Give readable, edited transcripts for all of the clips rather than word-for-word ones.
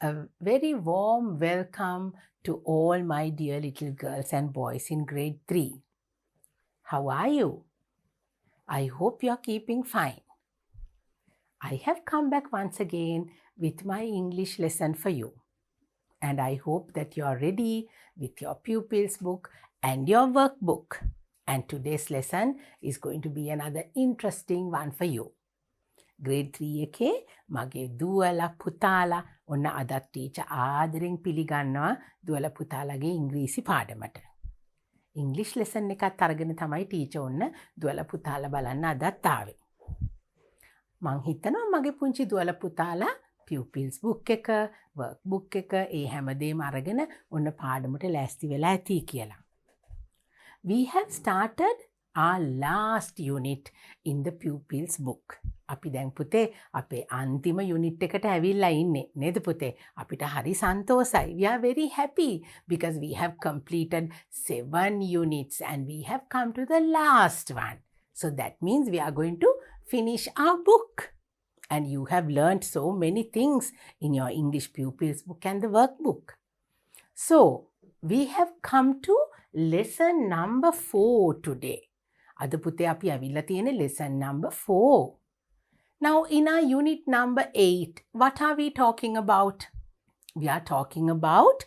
A very warm welcome to all my dear little girls and boys in grade 3. How are you? I hope you're keeping fine. I have come back once again with my English lesson for you. And I hope that you're ready with your pupils book and your workbook. And today's lesson is going to be another interesting one for you. Grade 3 එකේ මගේ දුවලා පුතාලා ඔන්න අදත් teacher ආදරෙන් පිළිගන්නවා දුවලා පුතාලගේ ඉංග්‍රීසි පාඩමට. ඉංග්ලිෂ් ලෙසන් එකත් අරගෙන තමයි ටීචර් ඔන්න දුවලා පුතාලා බලන්න අදත් ආවේ. මං හිතනවා මගේ පුංචි දුවලා පුතාලා pupils book එක, workbook එක ඒ හැමදේම අරගෙන ඔන්න පාඩමට ලෑස්ති වෙලා ඇති කියලා. We have started our last unit in the pupils book. අපි දැන් පුතේ අපේ අන්තිම යුනිට් එකට ඇවිල්ලා ඉන්නේ නේද පුතේ? අපිට හරි සන්තෝසයි. We are very happy because we have completed 7 units and we have come to the last one. So that means we are going to finish our book. And you have learned so many things in your English pupils book and the workbook. So we have come to lesson number 4 today. අද පුතේ අපි ඇවිල්ලා තියෙන lesson number 4. Now, in our unit number 8, what are we talking about? We are talking about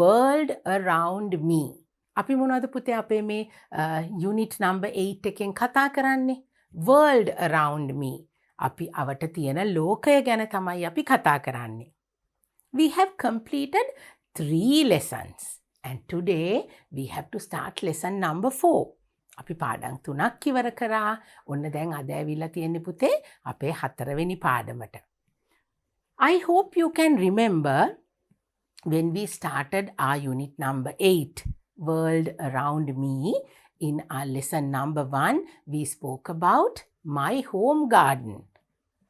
world around me. අපි මොනවද පුතේ අපේ මේ unit number 8 එකෙන් කතා කරන්නේ? World around me. අපි අවට තියෙන ලෝකය ගැන තමයි අපි කතා කරන්නේ. We have completed 3 lessons. And today, we have to start lesson number 4. අපි පාඩම් 3ක් ඉවර කරා. ඔන්න දැන් අද ඇවිල්ලා තියෙන්නේ පුතේ අපේ 4 වෙනි පාඩමට. I hope you can remember when we started our unit number 8, World Around Me. In our lesson number 1, we spoke about my home garden.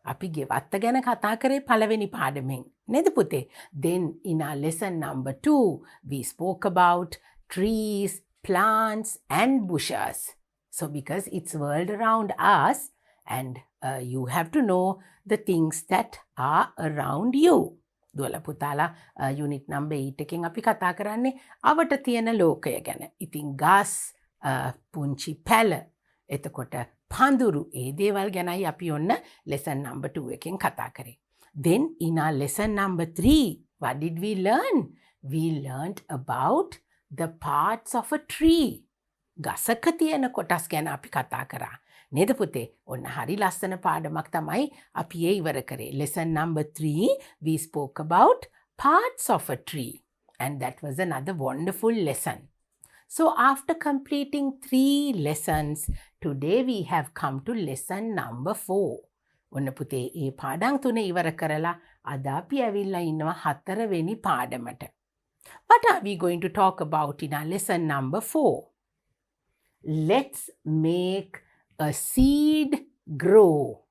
අපි ගෙවත්ත ගැන කතා කරේ පළවෙනි පාඩමෙන්. නේද පුතේ? Then in our lesson number 2, we spoke about trees, plants and bushes. So because it's world around us and you have to know the things that are around you. දුවලා පුතාලා unit number 8 එකෙන් අපි කතා කරන්නේ අවට තියෙන ලෝකය ගැන. ඉතින් ගස්, පුංචි පැල, එතකොට පඳුරු ඒ දේවල් ගැනයි අපි ඔන්න lesson number 2 එකෙන් කතා කරේ. Then in our lesson number 3, what did we learn? We learned about the parts of a tree. ගසක තියෙන කොටස් ගැන අපි කතා කරා. නේද පුතේ? ඔන්න හරි ලස්සන පාඩමක් තමයි අපි ඒ ඉවර කරේ. Lesson number 3, we spoke about parts of a tree. And that was another wonderful lesson. So after completing 3 lessons, today we have come to lesson number 4. ඔන්න පුතේ ඒ පාඩම් 3 ඉවර කරලා අද අපි ඇවිල්ලා ඉන්නවා 4 වෙනි පාඩමට. What are we going to talk about in our lesson number 4? Let's make a seed grow.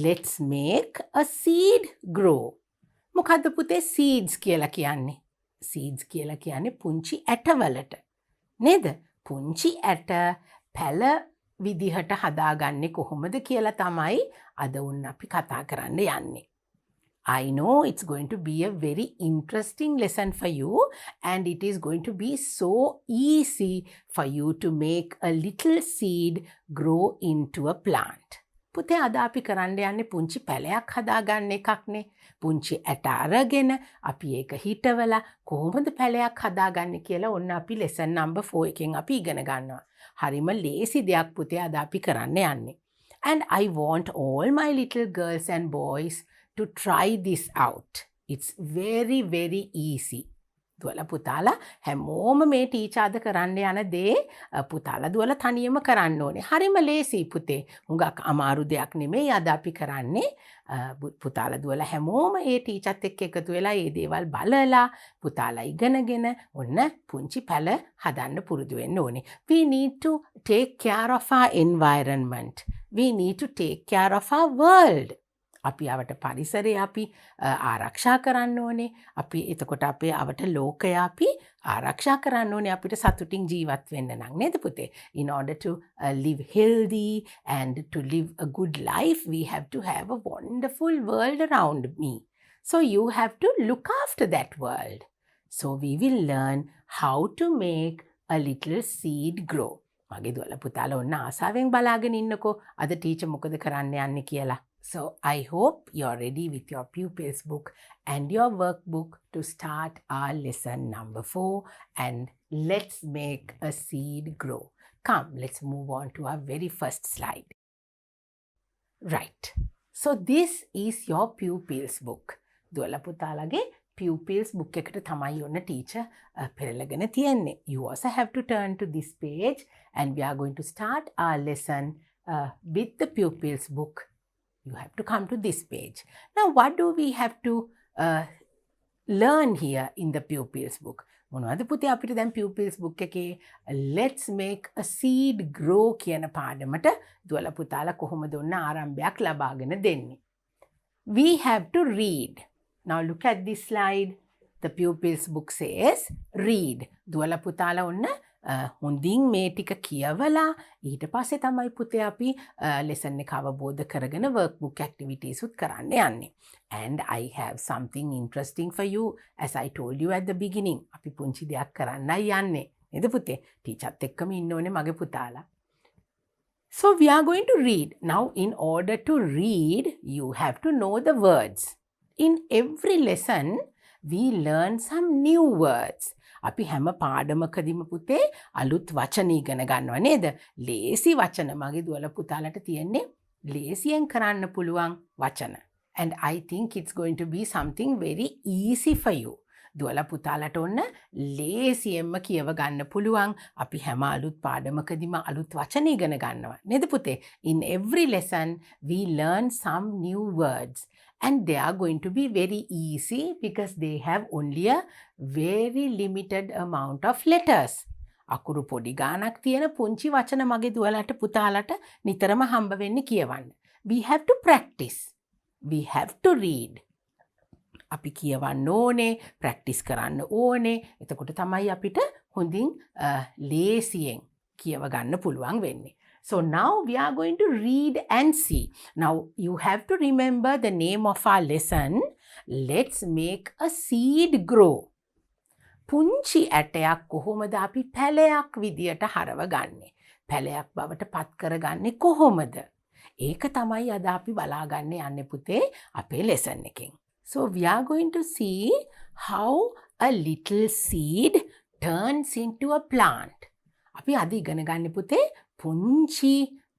Let's make a seed grow. මොකද්ද පුතේ seeds කියලා කියන්නේ? Seeds කියලා කියන්නේ පුංචි ඇටවලට. නේද? පුංචි ඇට පැල විදිහට හදාගන්නේ කොහොමද කියලා තමයි අද උන් අපි කතා කරන්න යන්නේ. I know it's going to be a very interesting lesson for you and it is going to be so easy for you to make a little seed grow into a plant. පුතේ අද අපි කරන්න යන්නේ පුංචි පැලයක් හදාගන්න එකක්නේ. පුංචි ඇට අරගෙන අපි ඒක හිටවලා කොහොමද පැලයක් හදාගන්නේ කියලා ඔන්න අපි lesson number 4 එකෙන් අපි ඉගෙන ගන්නවා. හරිම ලේසි දෙයක් පුතේ අද අපි කරන්න යන්නේ. And I want all my little girls and boys to try this out. It's very, very easy. දුවලා පුතාලා හැමෝම මේ ටීචර් අද කරන්න යන දේ පුතාලා දුවලා තනියම කරන්න ඕනේ. හරිම ලේසි පුතේ. හුඟක් අමාරු දෙයක් නෙමෙයි අද අපි කරන්නේ. පුතාලා දුවලා හැමෝම ඒ ටීචර්ත් එක්ක එකතු වෙලා මේ දේවල් බලලා පුතාලා ඉගෙනගෙන ඔන්න පුංචි පැල හදන්න පුරුදු වෙන්න ඕනේ. We need to take care of our environment. We need to take care of our world. අපි අවට පරිසරය අපි ආරක්ෂා කරන්න ඕනේ. අපි එතකොට අපේ අවට ලෝකය අපි ආරක්ෂා කරන්න ඕනේ අපිට සතුටින් ජීවත් වෙන්න නම් නේද පුතේ? In order to live healthy and to live a good life, we have to have a wonderful world around me. So you have to look after that world. So we will learn how to make a little seed grow. මගේ දුවල පුතාලා ඔන්න ආසාවෙන් බලාගෙන ඉන්නකෝ අද teacher මොකද කරන්න යන්නේ කියලා. So I hope you're ready with your pupils book and your workbook to start our lesson number 4, and let's make a seed grow. Come, let's move on to our very first slide. Right. So this is your pupils book. දුවල පුතාලගේ pupils book එකට තමයි ඔන්න teacher පෙරලගෙන තියෙන්නේ. You also have to turn to this page and we are going to start our lesson with the pupils book. You have to come to this page. Now what do we have to learn here in the pupils book? මොනවද පුතේ අපිට දැන් pupils book එකේ let's make a seed grow කියන පාඩමට දුවල පුතාලා කොහොමද ඔන්න ආරම්භයක් ලබාගෙන දෙන්නේ? We have to read. Now look at this slide. The pupils book says read. දුවල පුතාලා ඔන්න හොඳින් මේ ටික කියවලා ඊට පස්සේ තමයි පුතේ අපි lesson එක අවබෝධ කරගෙන workbook activities උත් කරන්න යන්නේ. And I have something interesting for you, as I told you at the beginning. අපි පුංචි දෙයක් කරන්නයි යන්නේ. නේද පුතේ? ටීචර්ත් එක්කම ඉන්න ඕනේ මගේ පුතාලා. So we are going to read. Now in order to read, you have to know the words. In every lesson, we learn some new words. අපි හැම පාඩමකදීම පුතේ අලුත් වචන ඉගෙන ගන්නවා නේද? ලේසි වචන මගේ දුවල පුතාලට තියෙන්නේ ලේසියෙන් කරන්න පුළුවන් වචන. And I think it's going to be something very easy for you. දුවල පුතාලට ඔන්න ලේසියෙන්ම කියව ගන්න පුළුවන්. අපි හැම අලුත් පාඩමකදීම අලුත් වචන ඉගෙන ගන්නවා නේද පුතේ? In every lesson, we learn some new words. And they are going to be very easy because they have only a very limited amount of letters. අකුරු පොඩි ගානක් තියෙන පුංචි වචන මගේ දුවලට පුතාලට නිතරම හම්බ වෙන්නේ කියවන්න. We have to practice. We have to read. අපි කියවන්න ඕනේ, practice කරන්න ඕනේ. එතකොට තමයි අපිට හොඳින් ලේසියෙන් කියව ගන්න පුළුවන් වෙන්නේ. So now we are going to read and see. Now you have to remember the name of our lesson. Let's make a seed grow. පුංචි ඇටයක් කොහොමද අපි පැලයක් විදියට හරවගන්නේ? පැලයක් බවට පත් කරගන්නේ කොහොමද? ඒක තමයි අද අපි බලාගන්න යන්නේ පුතේ අපේ lesson එකෙන්. So we are going to see how a little seed turns into a plant. අපි අද ඉගෙන ගන්න පුතේ පුංචි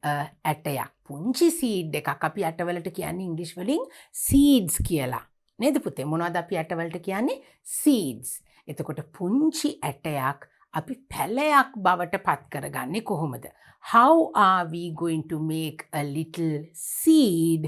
ඇටයක්, පුංචි seed එකක්. අපි ඇටවලට කියන්නේ ඉංග්‍රීසි වලින් seeds කියලා. නේද පුතේ? මොනවද අපි ඇටවලට කියන්නේ? seeds. එතකොට පුංචි ඇටයක් අපි පැලයක් බවට පත් කරගන්නේ කොහොමද? How are we going to make a little seed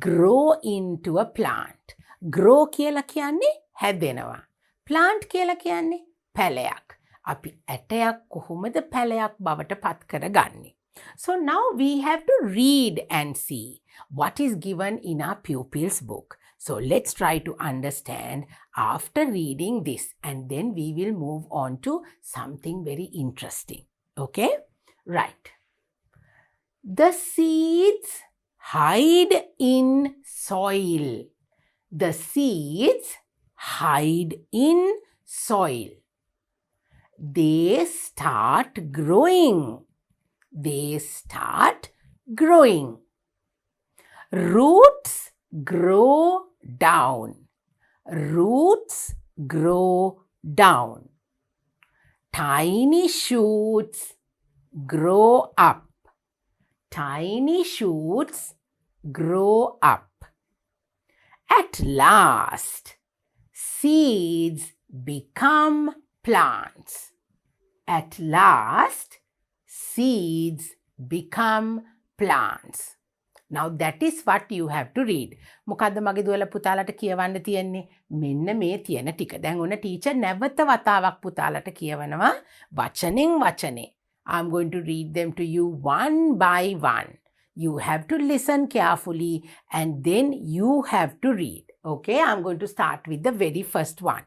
grow into a plant? Grow කියලා කියන්නේ හැදෙනවා. Plant කියලා කියන්නේ පැලයක්. අපි ඇටයක් කොහොමද පැලයක් බවට පත් කරගන්නේ? So now we have to read and see what is given in our pupils book. So let's try to understand after reading this, and then we will move on to something very interesting. Okay? Right. The seeds hide in soil. The seeds hide in soil. They start growing. They start growing. Roots grow down. Roots grow down. Tiny shoots grow up. Tiny shoots grow up. At last, seeds become plants. At last, seeds become plants. Now that is what you have to read. මොකද්ද මගේ දුවල පුතාලට කියවන්න තියෙන්නේ? මෙන්න මේ තියෙන ටික. දැන් ඔන්න ටීචර් නැවත වතාවක් පුතාලට කියවනවා වචනෙන් වචනේ. I'm going to read them to you one by one. You have to listen carefully and then you have to read. Okay, I'm going to start with the very first one.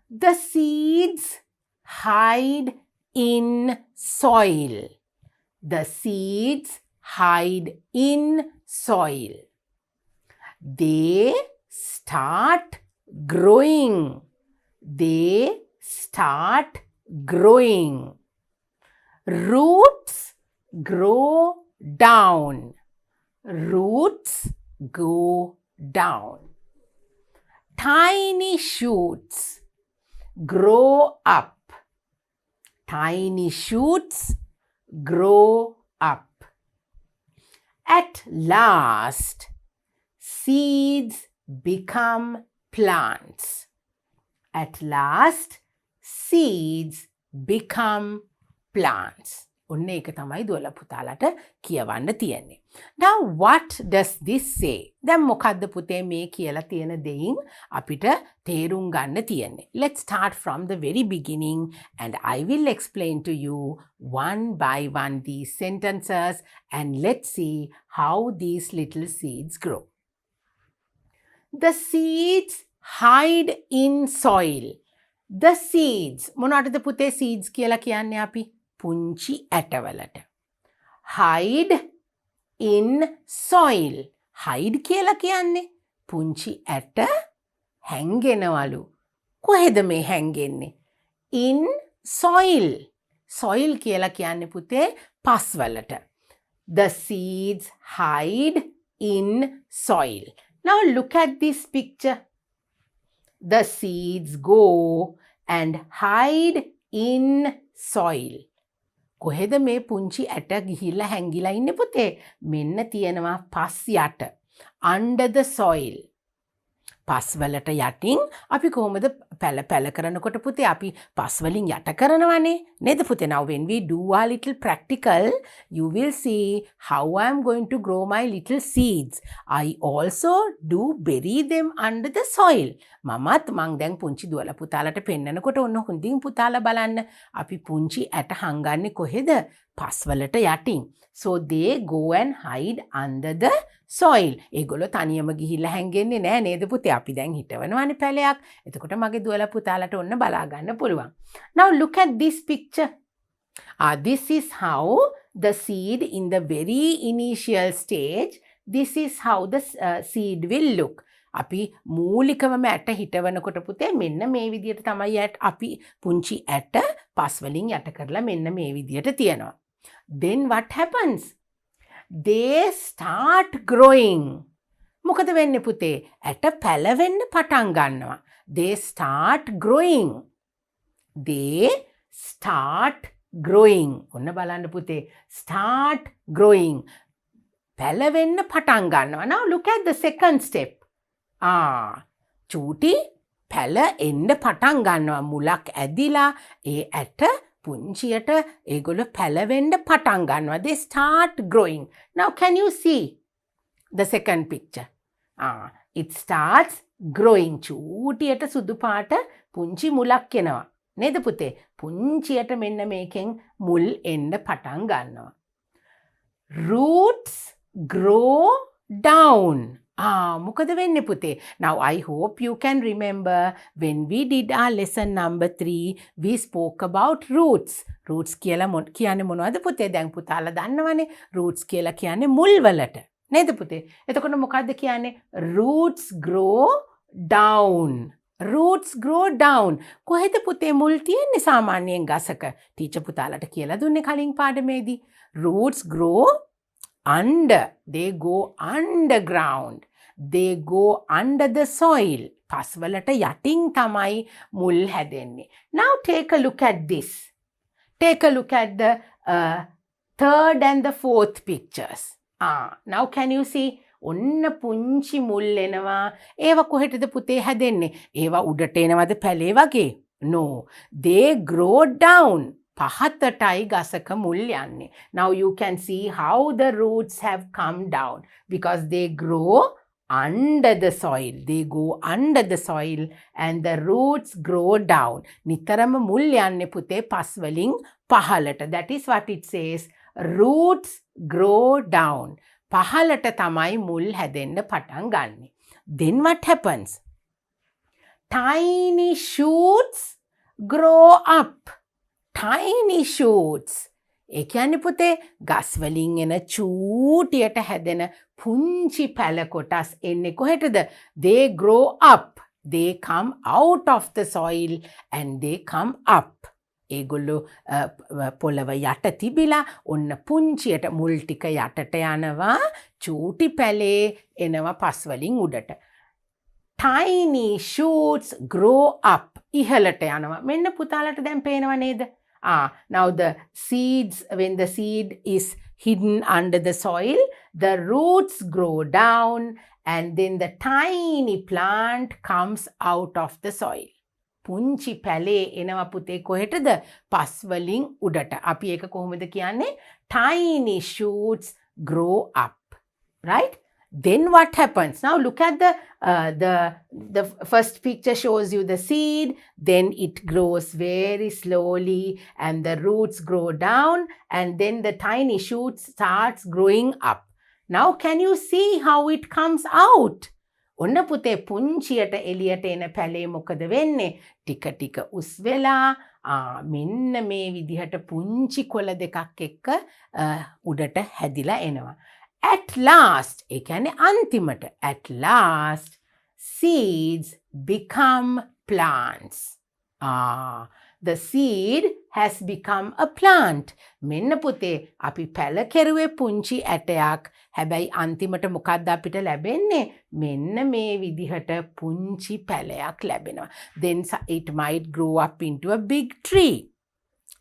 The seeds hide in soil. The seeds hide in soil. They start growing. They start growing. Roots grow down. Roots go down. Tiny shoots grow up. Tiny shoots grow up. At last, seeds become plants. At last, seeds become plants. ඔන්න ඒක තමයි දුවලා පුතාලට කියවන්න තියෙන්නේ. Now what does this say? දැන් මොකද්ද පුතේ මේ කියලා තියෙන දෙයින් අපිට තේරුම් ගන්න තියෙන්නේ. Let's start from the very beginning and I will explain to you one by one these sentences and let's see how these little seeds grow. The seeds hide in soil. The seeds මොනවටද පුතේ seeds කියලා කියන්නේ අපි? පුංචි ඇටවලට. Hide in soil. Hide කියලා කියන්නේ පුංචි ඇට හැංගෙනවලු. කොහෙද මේ හැංගෙන්නේ? In soil. Soil කියලා කියන්නේ පුතේ පස්වලට. The seeds hide in soil. Now look at this picture. The seeds go and hide in soil. කොහෙද මේ පුංචි ඇට ගිහිල්ලා හැංගිලා ඉන්නේ පුතේ? මෙන්න තියෙනවා පස් යට. Under the soil. පස් වලට යටින් අපි කොහොමද පැල කරනකොට පුතේ අපි පස් වලින් යට කරනවනේ නේද පුතේ? Now when we do our little practical, you will see how I am going to grow my little seeds. I also do bury them under the soil. මමත් මං දැන් පුංචි දුවලා පුතාලට පෙන්නනකොට ඔන්න හොඳින් පුතාලා බලන්න අපි පුංචි ඇට හංගන්නේ කොහෙද? පස් වලට යටින්. So they go and hide under the soil. ඒගොල්ලෝ තනියම ගිහිල්ලා හැංගෙන්නේ නෑ නේද පුතේ? අපි දැන් හිටවනවානේ පැලයක්. එතකොට මගේ දුවලා පුතාලට ඔන්න බලා ගන්න පුළුවන්. Now look at this picture. This is how the seed in the very initial stage, this is how the seed will look. අපි මූලිකවම ඇට හිටවනකොට පුතේ මෙන්න මේ විදියට තමයි අපි පුංචි ඇට පස් වලින් යට කරලා මෙන්න මේ විදියට තියනවා. Then what happens? They start growing. මොකද වෙන්නේ පුතේ? ඇට පැලවෙන්න පටන් ගන්නවා. They start growing. They start growing. ඔන්න බලන්න පුතේ. Start growing. පැලවෙන්න පටන් ගන්නවා. Now look at the second step. චූටි පැල එන්න පටන් ගන්නවා. මුලක් ඇදිලා ඒ ඇට පුංචියට ඒගොල්ලෝ පැලවෙන්න පටන් ගන්නවා. They start growing. Now can you see the second picture? It starts growing. චූටියට සුදු පාට පුංචි මුලක් එනවා. නේද පුතේ? පුංචියට මෙන්න මේකෙන් මුල් එන්න පටන් ගන්නවා. Roots grow down. මොකද වෙන්නේ පුතේ? Now I hope you can remember when we did our lesson number 3 we spoke about roots. Roots කියලා කියන්නේ මොනවද පුතේ? දැන් පුතාලා දන්නවනේ. Roots කියලා කියන්නේ මුල් වලට. නේද පුතේ? එතකොට මොකද්ද කියන්නේ? Roots grow down. Roots grow down. කොහෙද පුතේ මුල් තියෙන්නේ සාමාන්‍යයෙන් ගසක? ටීචර් පුතාලට කියලා දුන්නේ කලින් පාඩමේදී. Roots grow under. They go underground. They go under the soil. පස්වලට යටින් තමයි මුල් හැදෙන්නේ. Now take a look at this. Take a look at the third and the fourth pictures. Now can you see? ඔන්න පුංචි මුල් එනවා. ඒවා කොහෙටද පුතේ හැදෙන්නේ? ඒවා උඩට එනවද පැලේ වගේ? No. They grow down. පහතටයි ගසක මුල් යන්නේ. Now you can see how the roots have come down because they grow under the soil. They go under the soil and the roots grow down. නිතරම මුල් යන්නේ පුතේ පස් වලින් පහලට. That is what it says. Roots grow down. පහලට තමයි මුල් හැදෙන්න පටන් ගන්නෙ. Then what happens? Tiny shoots grow up. Tiny shoots. ඒ කියන්නේ පුතේ ගස් වලින් එන චූටියට හැදෙන පුංචි පැල කොටස් එන්නේ කොහෙටද? They grow up. They come out of the soil and they come up. ඒගොල්ලෝ පොළව යට තිබිලා ඔන්න පුංචියට මුල් ටික යටට යනවා චූටි පැලේ එනවා පස් වලින් උඩට. Tiny shoots grow up. ඉහළට යනවා. මෙන්න පුතාලට දැන් පේනව නේද? Now the seeds, when the seed is hidden under the soil, the roots grow down and then the tiny plant comes out of the soil. පුංචි පැලේ එනවා පුතේ කොහෙටද? පස් වලින් උඩට. අපි ඒක කොහොමද කියන්නේ? Tiny shoots grow up. Right? Then what happens? Now look at the first picture shows you the seed, then it grows very slowly and the roots grow down and then the tiny shoot starts growing up. Now can you see how it comes out? ඔන්න පුතේ පුංචියට එළියට එන පැලේ මොකද වෙන්නේ? ටික ටික උස් වෙලා මෙන්න මේ විදිහට පුංචි කොළ දෙකක් එක්ක උඩට හැදිලා එනවා. At last, ඒ කියන්නේ අන්තිමට, at last, seeds become plants. The seed has become a plant. මෙන්න පුතේ අපි පැල කෙරුවේ පුංචි ඇටයක්. හැබැයි අන්තිමට මොකක්ද අපිට ලැබෙන්නේ? මෙන්න මේ විදිහට පුංචි පැලයක් ලැබෙනවා. Then it might grow up into a big tree.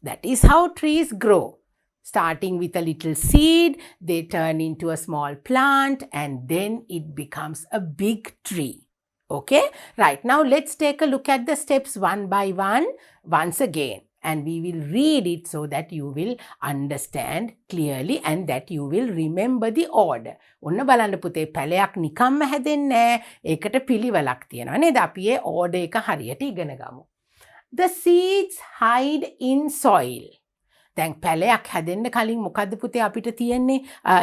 That is how trees grow. Starting with a little seed, they turn into a small plant and then it becomes a big tree. Okay? Right. Now let's take a look at the steps one by one once again. And we will read it so that you will understand clearly and that you will remember the order. ඔන්න බලන්න පුතේ පැලයක් නිකම්ම හැදෙන්නේ නැහැ. ඒකට පිළිවෙලක් තියෙනවා නේද? අපි ඒ order එක හරියට ඉගෙන ගමු. The seeds hide in soil. දැන් පැලයක් හැදෙන්න කලින් මොකද්ද පුතේ අපිට තියෙන්නේ?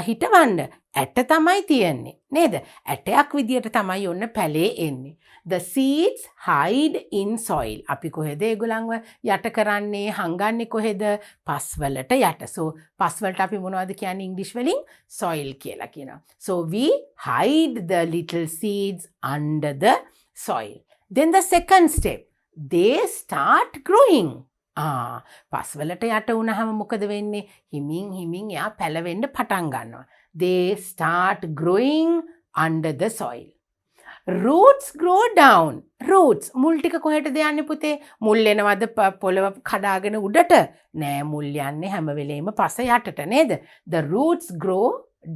හිටවන්න ඇට තමයි තියෙන්නේ නේද? ඇටයක් විදියට තමයි ඔන්න පැලේ එන්නේ. The seeds hide in soil. අපි කොහෙද ඒගොල්ලන්ව යට කරන්නේ? හංගන්නේ කොහෙද? පස් වලට යට. So පස් වලට අපි මොනවද කියන්නේ ඉංග්‍රීසි වලින්? soil කියලා කියනවා. So we hide the little seeds under the soil. Then the second step, they start growing. පස් වලට යට වුණාම මොකද වෙන්නේ? හිමින් හිමින් යා පැලවෙන්න පටන් ගන්නවා. They start growing under the soil. Roots grow down. Roots මුල් ටික කොහෙටද යන්නේ පුතේ? මුල් එනවද පොළව කඩාගෙන උඩට? නෑ, මුල් යන්නේ හැම වෙලේම පස යටට නේද? The roots grow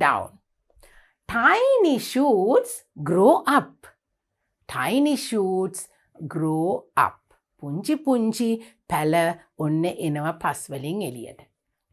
down. Tiny shoots grow up. Tiny shoots grow up. පුංචි පුංචි පැල ඔන්න එනවා පස් වලින් එළියට.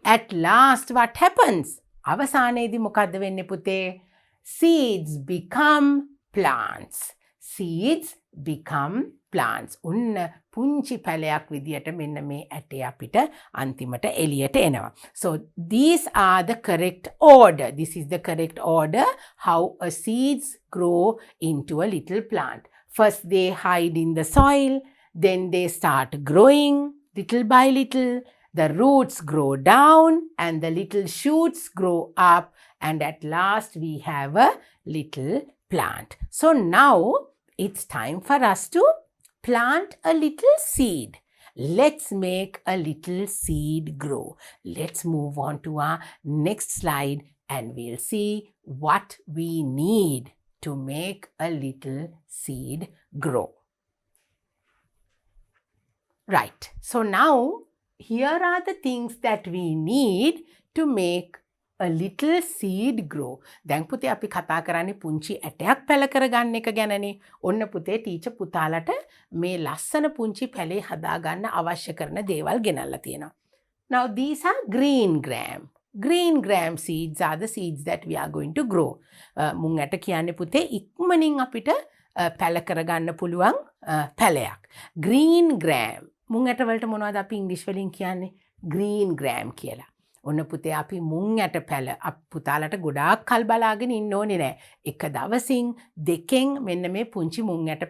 At last what happens? අවසානයේදී මොකද්ද වෙන්නේ පුතේ? Seeds become plants. Seeds become plants. ඔන්න පුංචි පැලයක් විදියට මෙන්න මේ ඇටේ අපිට අන්තිමට එළියට එනවා. So these are the correct order. This is the correct order how a seeds grow into a little plant. First they hide in the soil. Then they start growing little by little. The roots grow down and the little shoots grow up. And at last we have a little plant. So now it's time for us to plant a little seed. Let's make a little seed grow. Let's move on to our next slide and we'll see what we need to make a little seed grow. Right. So now, here are the things that we need to make a little seed grow. දැන් පුතේ අපි කතා කරන්නේ පුංචි ඇටයක් පැල කරගන්න එක ගැනනේ. ඔන්න පුතේ ටීචර් පුතාලට මේ ලස්සන පුංචි පැලේ හදාගන්න අවශ්‍ය කරන දේවල් ගෙනල්ලා තියෙනවා. Now these are green gram. Green gram seeds are the seeds that we are going to grow. මුං ඇට කියන්නේ පුතේ ඉක්මනින් අපිට පැල කරගන්න පුළුවන් පැලයක්. Green gram. මුං ඇටවලට මොනවද අපි ඉංග්‍රීසි වලින් කියන්නේ? green gram කියලා. ඔන්න පුතේ අපි මුං ඇට පැල පුතාලට ගොඩාක් කල් බලාගෙන ඉන්න ඕනේ නෑ. එක දවසින් දෙකෙන් මෙන්න මේ පුංචි මුං ඇට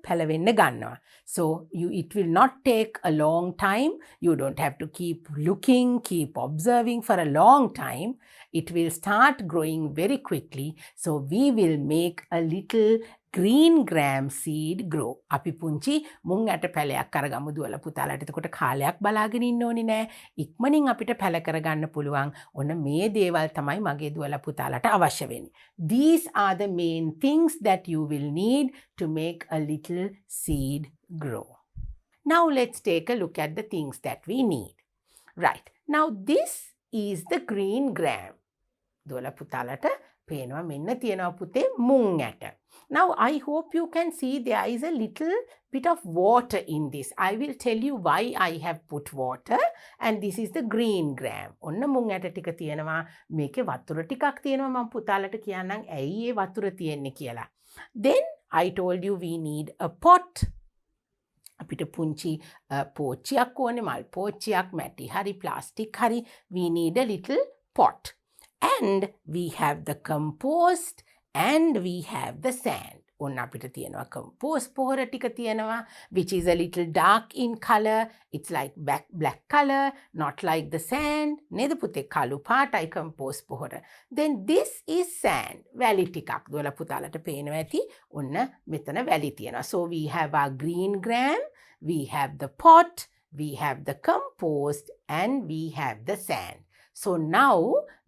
පැලවෙන්න ගන්නවා. So it will not take a long time. You don't have to keep looking, keep observing for a long time. It will start growing very quickly. So we will make a little green gram seed grow. අපි පුංචි මුං ඇට පැලයක් අරගමු දුවලා පුතාලට. එතකොට කාලයක් බලාගෙන ඉන්න ඕනේ නෑ. ඉක්මනින් අපිට පැල කරගන්න පුළුවන්. ඔන්න මේ දේවල් තමයි මගේ දුවලා පුතාලට අවශ්‍ය වෙන්නේ. These are the main things that you will need to make a little seed grow. Now let's take a look at the things that we need. Right. Now this is the green gram. දුවලා පුතාලට පේනවා මෙන්න තියෙනවා පුතේ මුං ඇට. Now I hope you can see there is a little bit of water in this. I will tell you why I have put water, and this is the green gram. ඔන්න මුං ඇට ටික තියෙනවා. මේකේ වතුර ටිකක් තියෙනවා. මම පුතාලට කියන්නම් ඇයි ඒ වතුර තියෙන්නේ කියලා. Then I told you we need a pot. අපිට පුංචි පෝච්චියක් ඕනේ, මල් පෝච්චියක්, මැටි හරි ප්ලාස්ටික් හරි. We need a little pot. And we have the compost and we have the sand. ඔන්න අපිට තියෙනවා compost පොහොර ටික තියෙනවා, which is a little dark in color. It's like black color, not like the sand. නේද පුතේ? කළු පාටයි compost පොහොර. Then this is sand. වැලි ටිකක්. දුවලා පුතාලට පේනවා ඇති. ඔන්න මෙතන වැලි තියෙනවා. So we have our green gram, we have the pot, we have the compost, and we have the sand. So now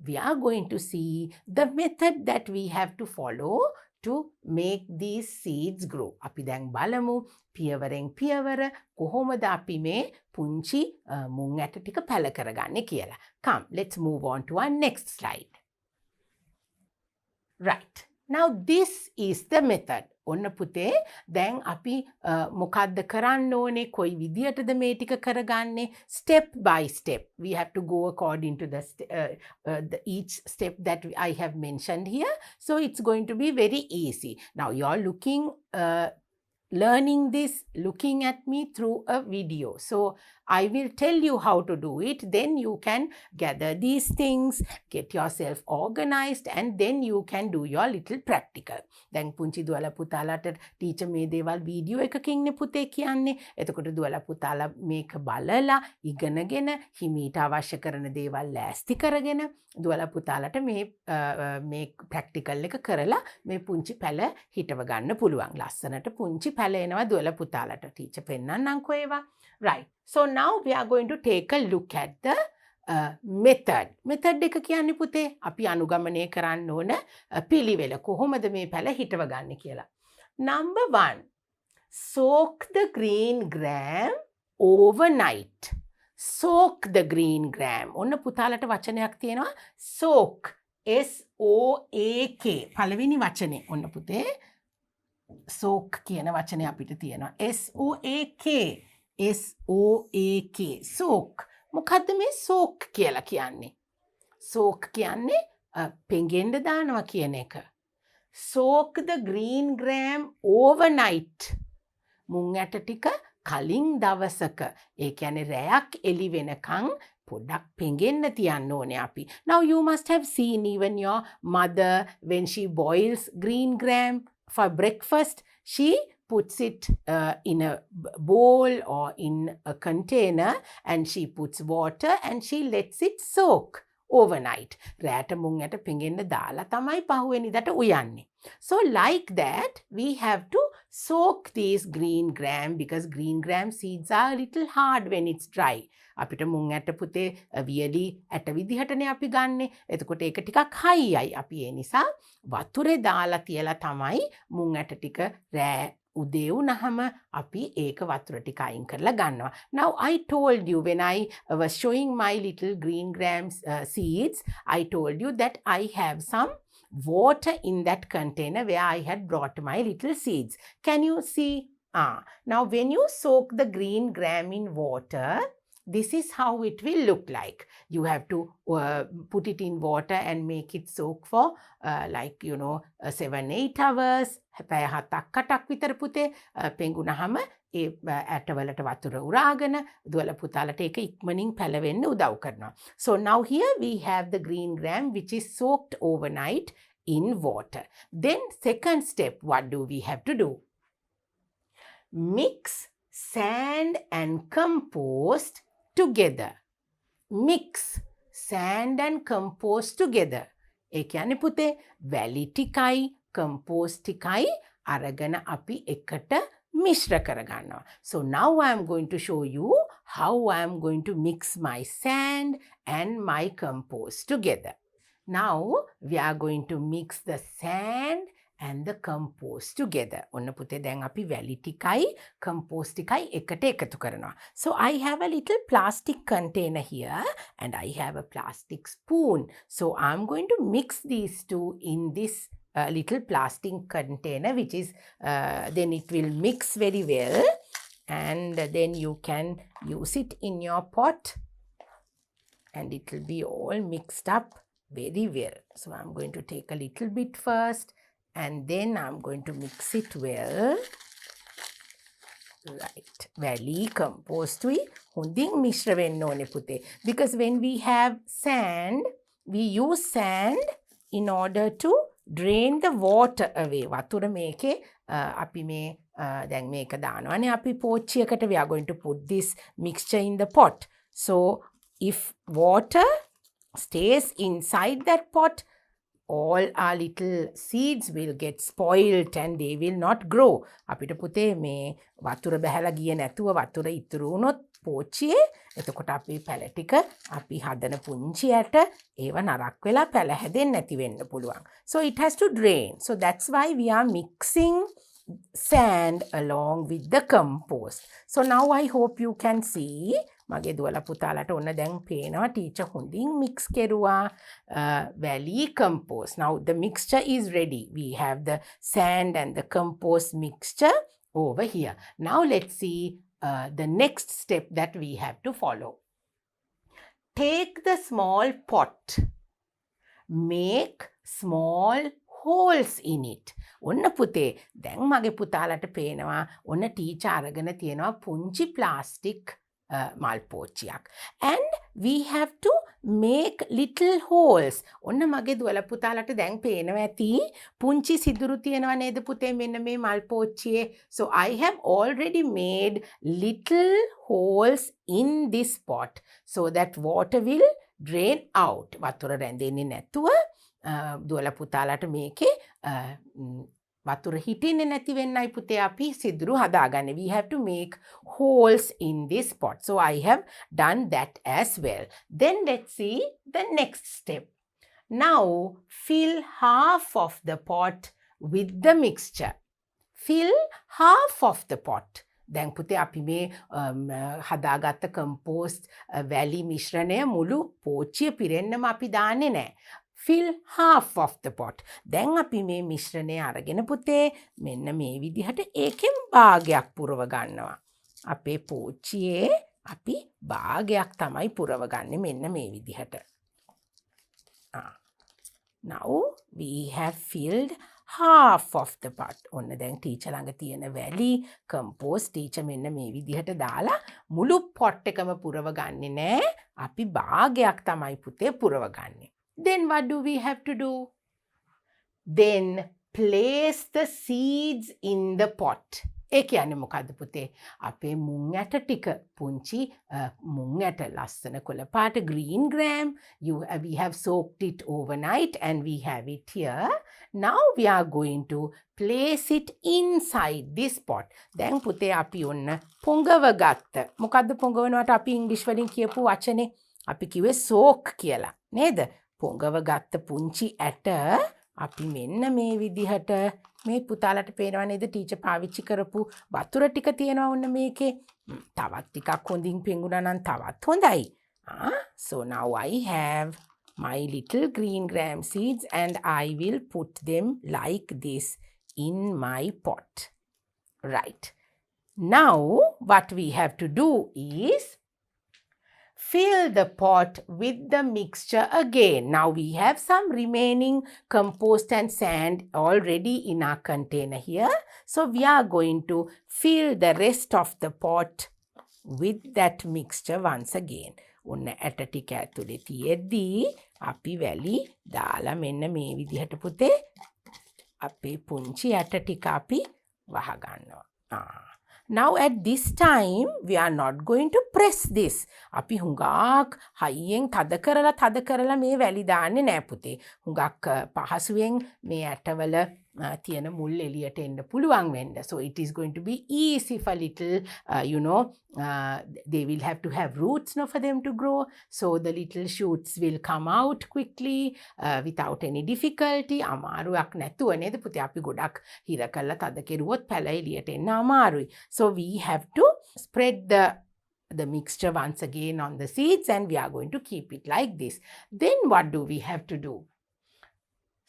we are going to see the method that we have to follow to make these seeds grow. අපි දැන් බලමු පියවරෙන් පියවර කොහොමද අපි මේ පුංචි මුං ඇට ටික පැල කරගන්නේ කියලා. Come, let's move on to our next slide. Right. Now this is the method. ඔන්න පුතේ දැන් අපි මොකද්ද කරන්න ඕනේ, කොයි විදියටද මේ ටික කරගන්නේ? Step by step. We have to go according to the each step that I have mentioned here. So it's going to be very easy. Now you're learning this, looking at me through a video. So I will tell you how to do it. Then you can gather these things, get yourself organized, and then you can do your little practical. දැන් පුංචි දුවලා පුතාලාට teacher මේ දේවල් video එකකින් පුතේ කියන්නේ. එතකොට දුවලා පුතාලා මේක බලලා ඉගෙනගෙන හිමීට අවශ්‍ය කරන දේවල් ලෑස්ති කරගෙන දුවලා පුතාලට මේ ප්‍රැක්ටිකල් එක කරලා මේ පුංචි පැල හිටව ගන්න පුළුවන්. ලස්සනට පුංචි පැල එනවා දුවලා පුතාලට. ටීචර් පෙන්නන්නම්කෝ ඒවා. Right. So now we are going to take a look at the method. Method එක කියන්නේ පුතේ අපි අනුගමනය කරන්න ඕන පිළිවෙල. කොහොමද මේ පැල හිටව ගන්න කියලා. Number 1. Soak the green gram overnight. Soak the green gram. ඔන්න පුතාලට වචනයක් තියෙනවා soak. S-O-A-K. පළවෙනි වචනේ. ඔන්න පුතේ soak කියන වචනේ අපිට තියෙනවා. S-O-A-K. S-O-A-K. Soak. මොකද්ද මේ soak කියලා කියන්නේ? Soak කියන්නේ පෙඟෙන්න දානවා කියන එක. Soak the green gram overnight. මුං ඇට ටික කලින් දවසක, ඒ කියන්නේ රැයක් එළි වෙනකන් පොඩ්ඩක් පෙඟෙන්න තියන්න ඕනේ අපි. Now you must have seen even your mother when she boils green gram for breakfast, she puts it in a bowl or in a container, and she puts water and she lets it soak overnight. රැට මුං ඇට පෙඟෙන්න දාලා තමයි පහුවෙනිදට උයන්නේ. So like that, we have to soak these green gram because green gram seeds are a little hard when it's dry. අපිට මුං ඇට පුතේ වියලි ඇට විදිහටනේ අපි ගන්නෙ. එතකොට ඒක ටිකක් හයියයි. අපි ඒ නිසා වතුරේ දාලා තියලා තමයි මුං ඇට ටික රෑ උදේ වුණාම අපි ඒක වතුර ටික අයින් කරලා ගන්නවා. Now I told you when I was showing my little green gram seeds, I told you that I have some water in that container where I had brought my little seeds. Can you see? Now when you soak the green gram in water, this is how it will look like. You have to put it in water and make it soak for 7-8 hours. පැය 7ක් 8ක් විතර පුතේ පෙඟුනහම ඒ ඇටවලට වතුර උරාගෙන දුවල පුතාලට ඒක ඉක්මනින් පැලවෙන්න උදව් කරනවා. So now here we have the green gram which is soaked overnight in water. Then second step, what do we have to do? Mix sand and compost together. Mix sand and compost together. ඒ කියන්නේ පුතේ වැලි ටිකයි compost ටිකයි අරගෙන අපි එකට මිශ්‍ර කරගන්නවා. So now I am going to show you how I am going to mix my sand and my compost together. Now we are going to mix the sand and the compost together. ඔන්න පුතේ දැන් අපි වැලි ටිකයි compost ටිකයි එකට එකතු කරනවා. So I have a little plastic container here and I have a plastic spoon. So I'm going to mix these two in this little plastic container which is then it will mix very well and then you can use it in your pot and it will be all mixed up very well. So I'm going to take a little bit first and then I'm going to mix it well. Right. වැලි compost ui හොඳින් මිශ්‍ර වෙන්න ඕනේ පුතේ. Because when we have sand, we use sand in order to drain the water away. වතුර මේකේ අපි මේ දැන් මේක දානවානේ අපි පෝච්චියකට we are going to put this mixture in the pot. So if water stays inside that pot, all our little seeds will get spoiled and they will not grow. අපිට පුතේ මේ වතුර බහැලා ගියේ නැතුව වතුර ඉතුරු වුණොත් පෝච්චියේ එතකොට අපි පැල ටික අපි හදන පුංචි ඇට ඒව නරක් වෙලා පැල හැදෙන්නේ නැති වෙන්න පුළුවන්. So it has to drain. So that's why we are mixing sand along with the compost. So now I hope you can see මගේ දුවල පුතාලට ඔන්න දැන් පේනවා ටීචර් හොඳින් මික්ස් කෙරුවා වැලි compost. Now the mixture is ready. We have the sand and the compost mixture over here. Now let's see the next step that we have to follow. Take the small pot. Make small holes in it. ඔන්න පුතේ දැන් මගේ පුතාලට පේනවා ඔන්න teacher අරගෙන තියෙනවා පුංචි ප්ලාස්ටික් මල් පෝච්චියක්. And we have to make little holes. ඔන්න මගේ දුවල පුතාලට දැන් පේනවා ඇති පුංචි සිදුරු තියෙනවා නේද පුතේ මෙන්න මේ මල් පෝච්චියේ. So I have already made little holes in this pot so that water will drain out. වතුර රැඳෙන්නේ නැතුව දුවල පුතාලට මේකේ වතුර හිටින්නේ නැති වෙන්නයි පුතේ අපි සිදුරු හදාගන්නේ. We have to make holes in this pot. So I have done that as well. Then let's see the next step. Now fill half of the pot with the mixture. Fill half of the pot. දැන් පුතේ අපි මේ හදාගත්ත compost වැලි මිශ්‍රණය මුළු පෝච්චිය පිරෙන්නම අපි දාන්නේ නැහැ. Fill half of the pot. දැන් අපි මේ මිශ්‍රණය අරගෙන පුතේ මෙන්න මේ විදිහට ඒකෙන් භාගයක් පුරව ගන්නවා. අපේ පෝච්චියේ අපි භාගයක් තමයි පුරව ගන්නේ මෙන්න මේ විදිහට. Now we have filled half of the pot. ඔන්න දැන් ටීචර් ළඟ තියෙන වැලි compost ටීචර් මෙන්න මේ විදිහට දාලා මුළු pot එකම පුරව ගන්නේ නැහැ. අපි භාගයක් තමයි පුතේ පුරව ගන්නේ. Then what do we have to do? Then place the seeds in the pot. ඒ කියන්නේ මොකද්ද පුතේ? අපේ මුං ඇට ටික පුංචි මුං ඇට ලස්සන කොළ පාට green gram. We have soaked it overnight and we have it here. Now we are going to place it inside this pot. දැන් පුතේ අපි ඔන්න පොඟව ගත්ත. මොකද්ද පොඟවනවට අපි ඉංග්‍රීසි වලින් කියපු වචනේ? අපි කිව්වේ soak කියලා. නේද? පොඟව ගත්ත පුංචි ඇට අපි මෙන්න මේ විදිහට මේ පුතාලට පේනවා නේද ටීචර් පාවිච්චි කරපු වතුර ටික තියෙනවා ඔන්න මේකේ. තවත් ටිකක් හොඳින් පෙඟුණා නම් තවත් හොඳයි. So now I have my little green gram seeds and I will put them like this in my pot. Right. Now what we have to do is fill the pot with the mixture again. Now we have some remaining compost and sand already in our container here. So we are going to fill the rest of the pot with that mixture once again. ඔන්න ඇට ටික ඇතුලේ තියෙද්දී අපි වැලි දාලා මෙන්න මේ විදිහට පුතේ අපේ පුංචි ඇට ටික අපි වහගන්නවා. Now at this time we are not going to press this. අපි හුඟක් හයියෙන් තද කරලා මේ වැලි දාන්නේ නෑ පුතේ. හුඟක් පහසුවෙන් මේ ඇටවල තියෙන මුල් එළියට එන්න පුළුවන් වෙන්න. So it is going to be easy for little, they will have to have roots for them to grow. So the little shoots will come out quickly without any difficulty. අමාරුවක් නැතුව නේද පුතේ අපි ගොඩක් හිර කරලා තද කෙරුවොත් පැල එළියට එන්න අමාරුයි. So we have to spread the mixture once again on the seeds and we are going to keep it like this. Then what do we have to do?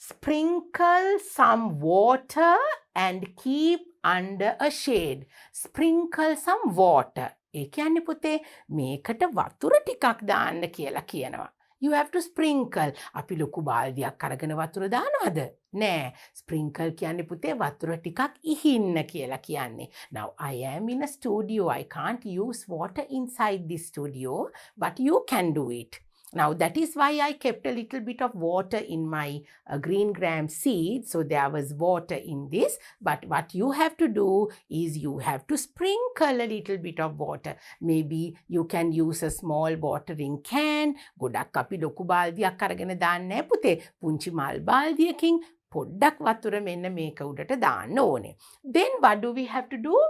Sprinkle some water and keep under a shade. Sprinkle some water. ඒ කියන්නේ පුතේ මේකට වතුර ටිකක් දාන්න කියලා කියනවා. You have to sprinkle. අපි ලොකු බාල්දියක් අරගෙන වතුර දානවද? නෑ. Sprinkle කියන්නේ පුතේ වතුර ටිකක් ඉහින්න කියලා කියන්නේ. Now I am in a studio. I can't use water inside this studio, but you can do it. Now that is why I kept a little bit of water in my green gram seed. So there was water in this. But what you have to do is you have to sprinkle a little bit of water. Maybe you can use a small watering can. ගොඩක් අපි ලොකු බාල්දියක් අරගෙන දාන්නේ පුතේ. පුංචි මල් බාල්දියකින් පොඩ්ඩක් වතුර මෙන්න මේක උඩට දාන්න ඕනේ. Then what do we have to do?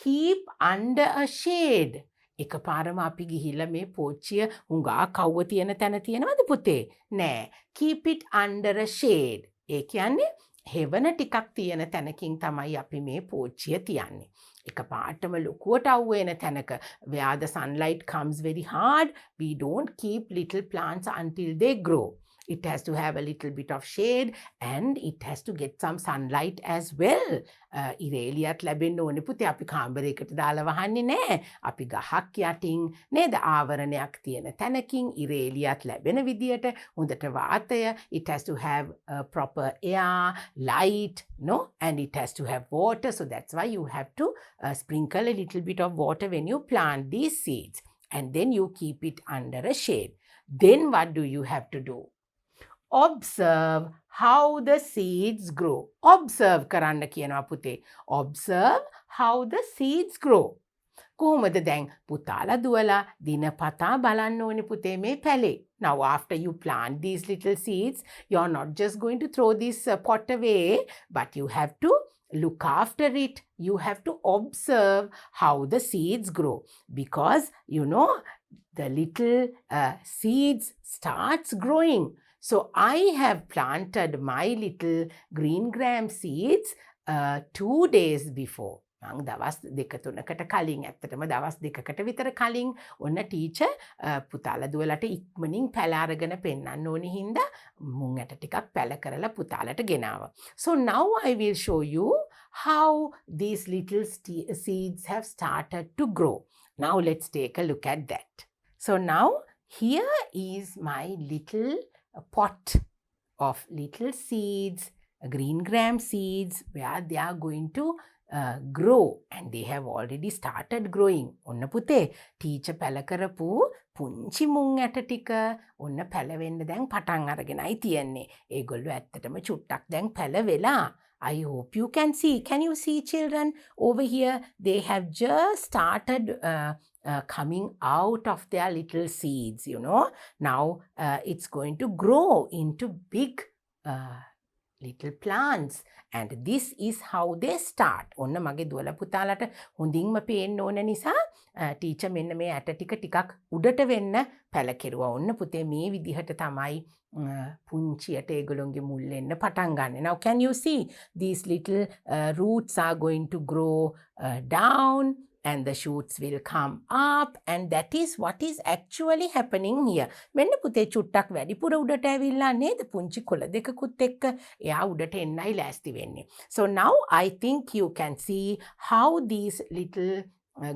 Keep under a shade. එකපාරම අපි ගිහිල්ලා මේ පෝච්චිය හුඟා කවුව තියෙන තැන තියෙනවද පුතේ? නෑ. Keep it under a shade. ඒ කියන්නේ හෙවන ටිකක් තියෙන තැනකින් තමයි අපි මේ පෝච්චිය තියන්නේ. එකපාරටම ලොකුවට අවුව එන තැනක where the sunlight comes very hard, we don't keep little plants until they grow. It has to have a little bit of shade and it has to get some sunlight as well. ඉරේලියත් ලැබෙන්න ඕනේ පුතේ. අපි කාමරයකට දාලා වහන්නේ නෑ. අපි ගහක් යටින් නේද ආවරණයක් තියෙන තැනකින් ඉරේලියත් ලැබෙන විදියට හොඳට වාතය. It has to have proper air, light, and it has to have water. So that's why you have to sprinkle a little bit of water when you plant these seeds. And then you keep it under a shade. Then what do you have to do? Observe how the seeds grow. Observe කරන්න කියනවා පුතේ. Observe how the seeds grow. කොහොමද දැන් පුතාලා දුවලා දිනපතා බලන්න ඕනේ පුතේ මේ පැලේ. Now after you plant these little seeds, you're not just going to throw this pot away, but you have to look after it. You have to observe how the seeds grow. Because, the little seeds starts growing. So I have planted my little green gram seeds 2 days before. මං දවස් දෙක තුනකට කලින් ඇත්තටම දවස් දෙකකට විතර කලින් ඔන්න ටීචර් පුතාලා දුවලට ඉක්මනින් පැල අරගෙන පෙන්නන්න ඕනි හින්දා මුං ඇට ටිකක් පැල කරලා පුතාලට ගෙනාවා. So now I will show you how these little seeds have started to grow. Now let's take a look at that. So now here is my little pot of little seeds, green gram seeds, where they are going to grow, and they have already started growing. ඔන්න පුතේ teacher පැල කරපු පුංචි මුං ඇට ටික ඔන්න පැලවෙන්න දැන් පටන් අරගෙනයි තියෙන්නේ. ඒගොල්ලෝ ඇත්තටම චුට්ටක් දැන් පැල වෙලා. I hope you can see. Can you see, children? Over here, they have just started coming out of their little seeds, Now, it's going to grow into big little plants. And this is how they start. ඔන්න මගේ දුවල පුතාලට හොඳින්ම පේන්න ඕන නිසා teacher මෙන්න මේ ඇට ටික ටිකක් උඩට වෙන්න පැල කෙරුවා. ඔන්න පුතේ මේ විදිහට තමයි පුංචියට ඒගොල්ලොන්ගේ මුල් එන්න පටන් ගන්න. Now can you see these little roots are going to grow down and the shoots will come up, and that is what is actually happening here. මෙන්න පුතේ චුට්ටක් වැඩිපුර උඩට ඇවිල්ලා නේද පුංචි කොළ දෙකකුත් එක්ක එයා උඩට එන්නයි ලෑස්ති වෙන්නේ. So now I think you can see how these little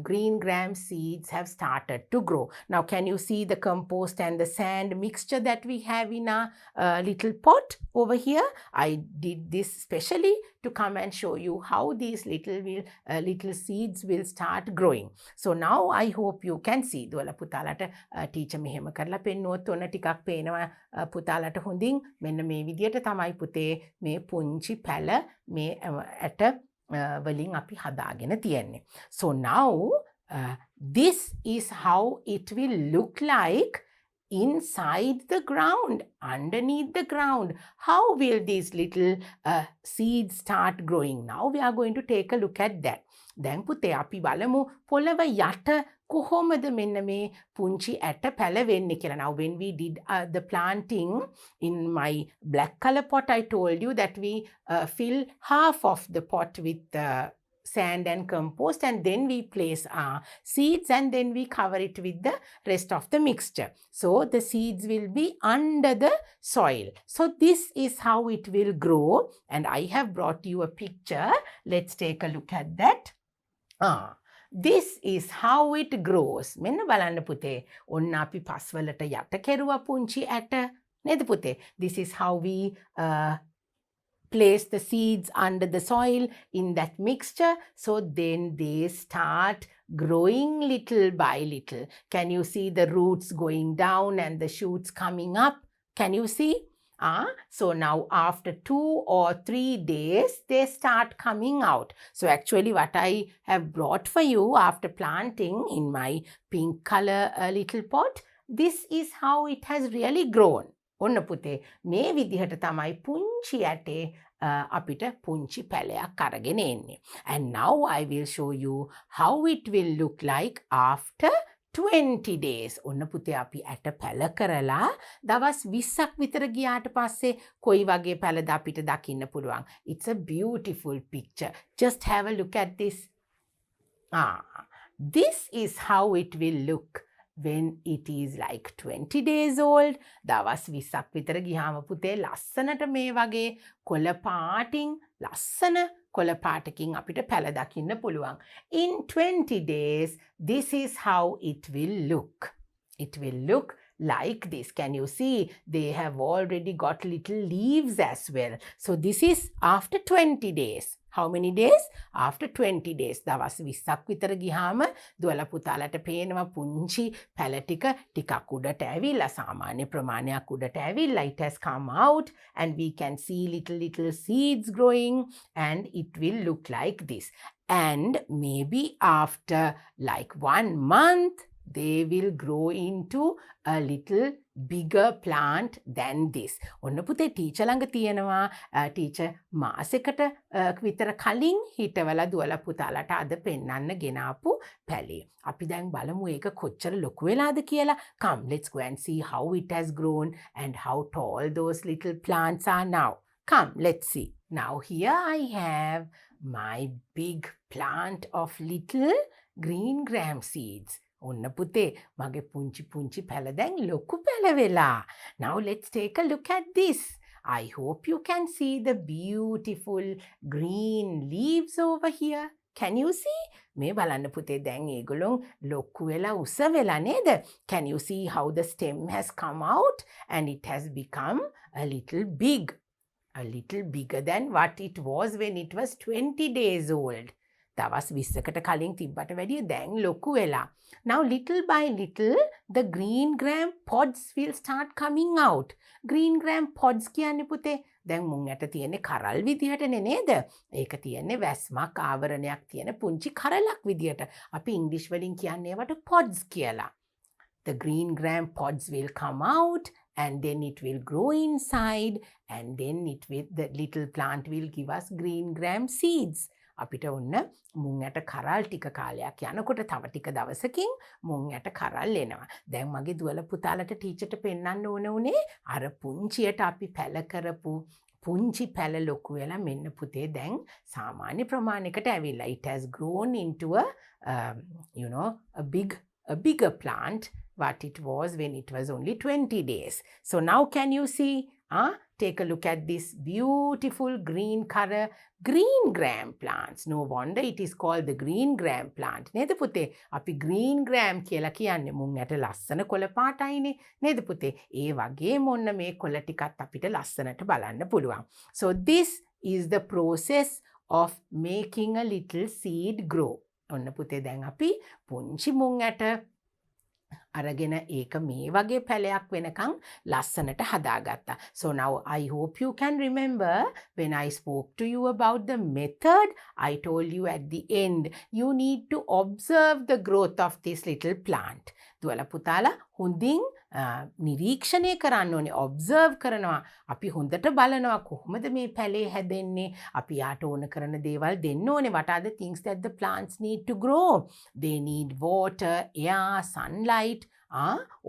green gram seeds have started to grow. Now, can you see the compost and the sand mixture that we have in our little pot over here? I did this specially to come and show you how these little seeds will start growing. So now I hope you can see. දුවලා පුතාලට teacher මෙහෙම කරලා පෙන්නුවොත් ඔන්න ටිකක් පේනවා පුතාලට හොඳින්. මෙන්න මේ විදියට තමයි පුතේ මේ පුංචි පැල මේ ඇට වලින් අපි හදාගෙන තියෙන්නේ. So now this is how it will look like inside the ground, underneath the ground. How will these little seeds start growing? Now we are going to take a look at that. දැන් පුතේ අපි බලමු පොළව යට කොහොමද මෙන්න මේ පුංචි ඇට පැල වෙන්නේ කියලා. Now when we did the planting in my black color pot, I told you that we fill half of the pot with sand and compost, and then we place our seeds, and then we cover it with the rest of the mixture. So the seeds will be under the soil. So this is how it will grow, and I have brought you a picture. Let's take a look at that. This is how it grows. මෙන්න බලන්න පුතේ. ඔන්න අපි පස්වලට යට කෙරුවා පුංචි ඇට. නේද පුතේ? This is how we place the seeds under the soil in that mixture. So then they start growing little by little. Can you see the roots going down and the shoots coming up? Can you see? So now after 2 or 3 days, they start coming out. So actually what I have brought for you after planting in my pink color little pot, this is how it has really grown. ඔන්න පුතේ මේ විදිහට තමයි පුංචි ඇටේ අපිට පුංචි පැලයක් අරගෙන එන්නේ. And now I will show you how it will look like after 20 days. ඔන්න පුතේ අපි ඇට පැල කරලා දවස් 20ක් විතර ගියාට පස්සේ කොයි වගේ පැලද අපිට දකින්න පුළුවන්. It's a beautiful picture. Just have a look at this. This is how it will look when it is like 20 days old. දවස් 20ක් විතර ගියාම පුතේ ලස්සනට මේ වගේ කොළ පාටින් ලස්සන කොළ පාටකින් අපිට පැල දකින්න පුළුවන්. In 20 days, this is how it will look. It will look like this. Can you see? They have already got little leaves as well. So this is after 20 days. How many days? After 20 days. දවස් 20ක් විතර ගියාම දුවලා පුතාලට පේනවා පුංචි පැල ටිකක් උඩට ඇවිල්ලා සාමාන්‍ය ප්‍රමාණයක් උඩට ඇවිල්ලා. It has come out and we can see little seeds growing, and it will look like this. And maybe after like 1 month, they will grow into a little bigger plant than this. ඔන්න පුතේ teacher ළඟ තියෙනවා teacher මාසෙකට විතර කලින් හිටවලා දුවලා පුතාලට අද පෙන්නන්න ගෙනාපු පැලේ. අපි දැන් බලමු ඒක කොච්චර ලොකු වෙලාද කියලා. Come, let's go and see how it has grown and how tall those little plants are now. Come, let's see. Now here I have my big plant of little green gram seeds. ඔන්න පුතේ මගේ පුංචි පැල දැන් ලොකු පැල වෙලා. Now let's take a look at this. I hope you can see the beautiful green leaves over here. Can you see? මේ බලන්න පුතේ දැන් ඒගොල්ලෝ ලොකු වෙලා උස වෙලා නේද? Can you see how the stem has come out and it has become a little big? A little bigger than what it was when it was 20 days old. දවස් 20කට කලින් තිබ්බට වැඩිය දැන් ලොකු වෙලා. Now little by little the green gram pods will start coming out. Green gram pods කියන්නේ පුතේ දැන් මුං යට තියෙන්නේ කරල් විදිහටනේ නේද? ඒක තියෙන්නේ වැස්මක් ආවරණයක් තියෙන පුංචි කරලක් විදිහට. අපි ඉංග්‍රීසි වලින් කියන්නේ ඒවට pods කියලා. The green gram pods will come out, and then it will grow inside, and then the little plant will give us green gram seeds. අපිට ඔන්න මුං යට කරල් ටික කාලයක් යනකොට තව ටික දවසකින් මුං යට කරල් එනවා. දැන් මගේ දුවල පුතාලට ටීචර්ට පෙන්නන්න ඕන උනේ අර පුංචියට අපි පැල කරපු පුංචි පැල ලොකු වෙලා මෙන්න පුතේ දැන් සාමාන්‍ය ප්‍රමාණයකට ඇවිල්ලා. It has grown into a bigger plant what it was when it was only 20 days. So now can you see? Take a look at this beautiful green color green gram plants. No wonder it is called the green gram plant. නේද පුතේ? අපි green gram කියලා කියන්නේ මුං යට ලස්සන කොළ පාටයිනේ. නේද පුතේ? ඒ වගේම ඔන්න මේ කොළ ටිකත් අපිට ලස්සනට බලන්න පුළුවන්. So this is the process of making a little seed grow. ඔන්න පුතේ දැන් අපි පුංචි මුං යට අරගෙන ඒක මේ වගේ පැලයක් වෙනකන් ලස්සනට හදාගත්තා. So now I hope you can remember when I spoke to you about the method, I told you at the end, you need to observe the growth of this little plant. දුවලා පුතාලා හොඳින් නිරීක්ෂණය කරන්න ඕනේ, observe කරනවා. අපි හොඳට බලනවා කොහොමද මේ පැලේ හැදෙන්නේ. අපි යාට ඕන කරන දේවල් දෙන්න ඕනේ. What are the things that the plants need to grow? They need water, air, sunlight.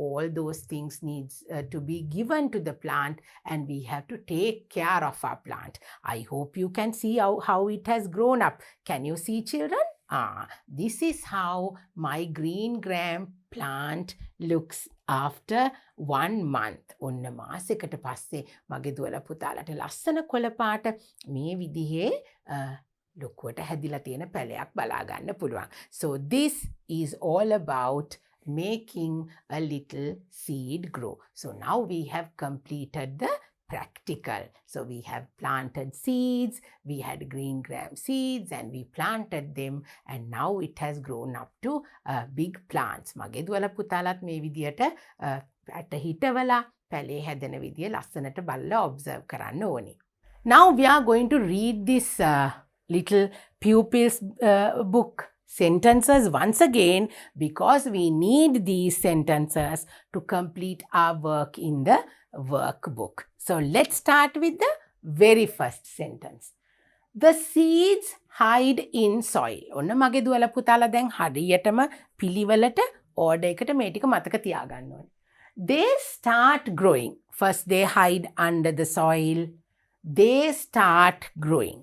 All those things needs to be given to the plant, and we have to take care of our plant. I hope you can see how it has grown up. Can you see, children? This is how my green gram plant looks after 1 month. ඔන්න මාසෙකට පස්සේ මගේ දුවලා පුතාලට ලස්සන කොළ පාට මේ විදිහේ ලොකුවට හැදිලා තියෙන පැලයක් බලා ගන්න පුළුවන්. So this is all about making a little seed grow. So now we have completed the practical. So we have planted seeds, we had green gram seeds, and we planted them, and now it has grown up to big plants. මගේ දුවලා පුතාලත් මේ විදියට පැට හිටවලා පැලේ හැදෙන විදිය ලස්සනට බලලා observe කරන්න ඕනේ. Now we are going to read this little pupils book sentences once again, because we need these sentences to complete our work in the workbook. So let's start with the very first sentence. The seeds hide in soil. ඔන්න මගේ දුවලා පුතාලා දැන් හරියටම පිළිවෙලට order එකට මේ ටික මතක තියාගන්න ඕනේ. They start growing. First they hide under the soil. They start growing.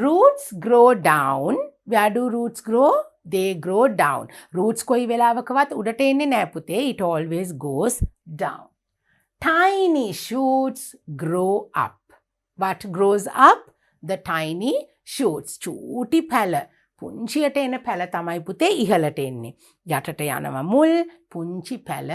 Roots grow down. Where do roots grow? They grow down. Roots කොයි වෙලාවකවත් උඩට එන්නේ නැහැ පුතේ. It always goes down. Tiny shoots grow up. What grows up? The tiny shoots. චූටි පැල. පුංචියට එන පැල තමයි පුතේ ඉහළට එන්නේ. යටට යනවා මුල්, පුංචි පැල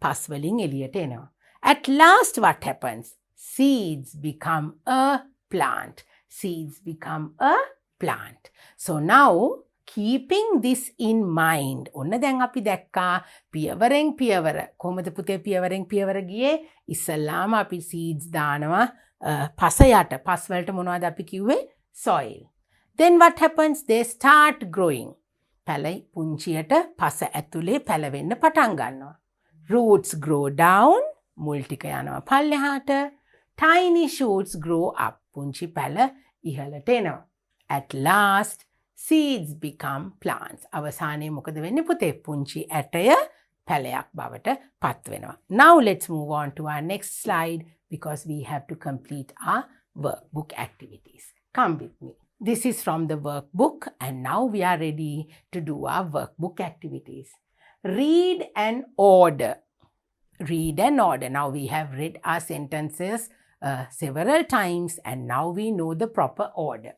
පස් වලින් එළියට එනවා. At last what happens? Seeds become a plant. Seeds become a plant. So now, keeping this in mind, ඔන්න දැන් අපි දැක්කා පියවරෙන් පියවර කොහොමද පුතේ පියවරෙන් පියවර ගියේ? ඉස්සල්ලාම අපි seeds දානවා පස යට. පස් වලට මොනවද අපි කිව්වේ? Soil. Then what happens? They start growing. පැල පුංචියට පස ඇතුලේ පැල වෙන්න පටන් ගන්නවා. Roots grow down. මුල් ටික යනවා පල්ලෙහාට. Tiny shoots grow up. පුංචි පැල ඉහළට එනවා. At last, seeds become plants. අවසානයේ මොකද වෙන්නේ පුතේ? පුංචි ඇටය පැලයක් බවට පත් වෙනවා. Now let's move on to our next slide, because we have to complete our workbook activities. Come with me. This is from the workbook, and now we are ready to do our workbook activities. Read and order. Read and order. Now we have read our sentences several times, and now we know the proper order.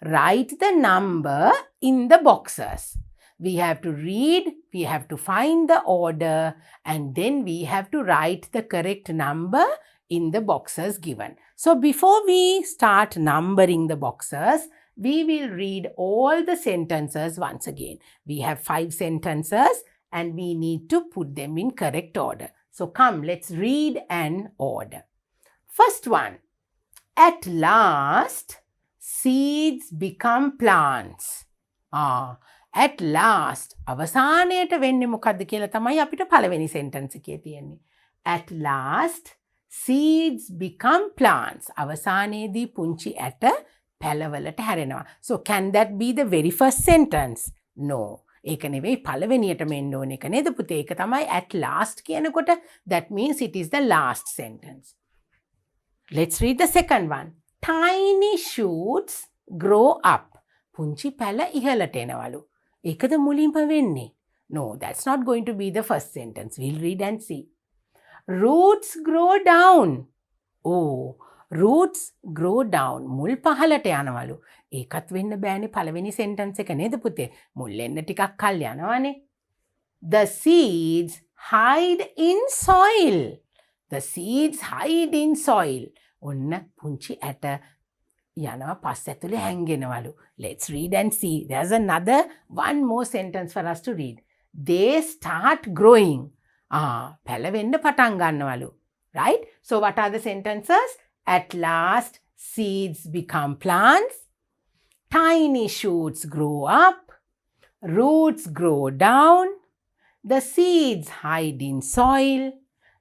Write the number in the boxes. We have to read, we have to find the order, and then we have to write the correct number in the boxes given. So before we start numbering the boxes, we will read all the sentences once again. We have 5 sentences, and we need to put them in correct order. So come, let's read and order. First one. At last, seeds become plants. At last. අවසානයට වෙන්නේ මොකද්ද කියලා තමයි අපිට පළවෙනි sentence එකේ තියෙන්නේ. At last, seeds become plants. අවසානයේදී පුංචි ඇට පැලවලට හැරෙනවා. So can that be the very first sentence? No. ඒක නෙවෙයි පළවෙනියටම එන්න ඕන එක නේද පුතේ? ඒක තමයි at last කියනකොට. That means it is the last sentence. Let's read the second one. Tiny shoots grow up. පුංචි පැල ඉහළට එනවලු. ඒකද මුලින්ම වෙන්නේ? No, that's not going to be the first sentence. We'll read and see. Roots grow down. Oh, roots grow down. මුල් පහලට යනවලු. ඒකත් වෙන්න බෑනේ පළවෙනි sentence එක නේද පුතේ? මුල් එන්න ටිකක් කල් යනවානේ. The seeds hide in soil. The seeds hide in soil. ඔන්න පුංචි ඇට යනවා පස් ඇතුලේ හැංගෙනවලු. Let's read and see. There's another one more sentence for us to read. They start growing. පැලවෙන්න පටන් ගන්නවලු. Right? So what are the sentences? At last, seeds become plants. Tiny shoots grow up. Roots grow down. The seeds hide in soil.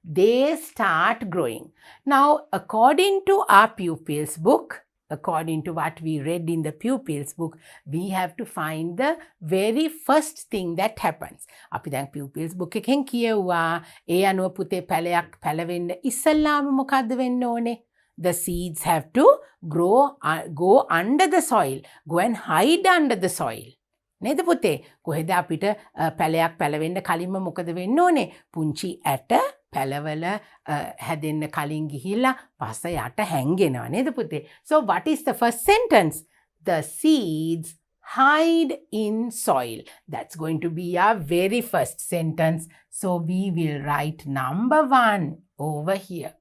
They start growing. Now, according to our pupils book, according to what we read in the pupils book, we have to find the very first thing that happens. අපි දැන් pupils book එකෙන් කියුවා ඒ අනුව පුතේ පැලයක් පැලවෙන්න ඉස්සල්ලාම මොකද්ද වෙන්න ඕනේ? The seeds have to go under the soil. Go and hide under the soil. නේද පුතේ? කොහෙද අපිට පැලයක් පැලවෙන්න කලින්ම මොකද වෙන්න ඕනේ? පුංචි ඇට පැලවල හැදෙන්න කලින් ගිහිල්ලා පස්ස යට හැංගෙනවා නේද පුතේ? So what is the first sentence? The seeds hide in soil. That's going to be our very first sentence. So we will write number 1 over here.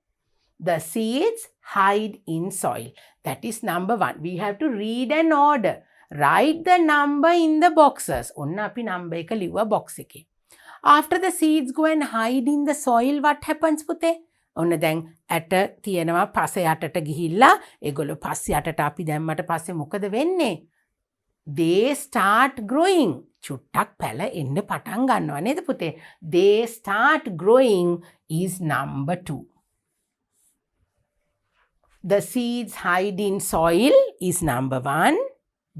The seeds hide in soil. That is number 1. We have to read an order. Write the number in the boxes. ඔන්න අපි number එක ලිව්වා box එකේ. After the seeds go and hide in the soil, what happens පුතේ? ඔන්න දැන් ඇට තියෙනවා පස යටට ගිහිල්ලා ඒගොල්ලෝ පස් යටට අපි දැම්මට පස්සේ මොකද වෙන්නේ? They start growing. චුට්ටක් පැල එන්න පටන් ගන්නවා නේද පුතේ? They start growing is number 2. The seeds hide in soil is number 1.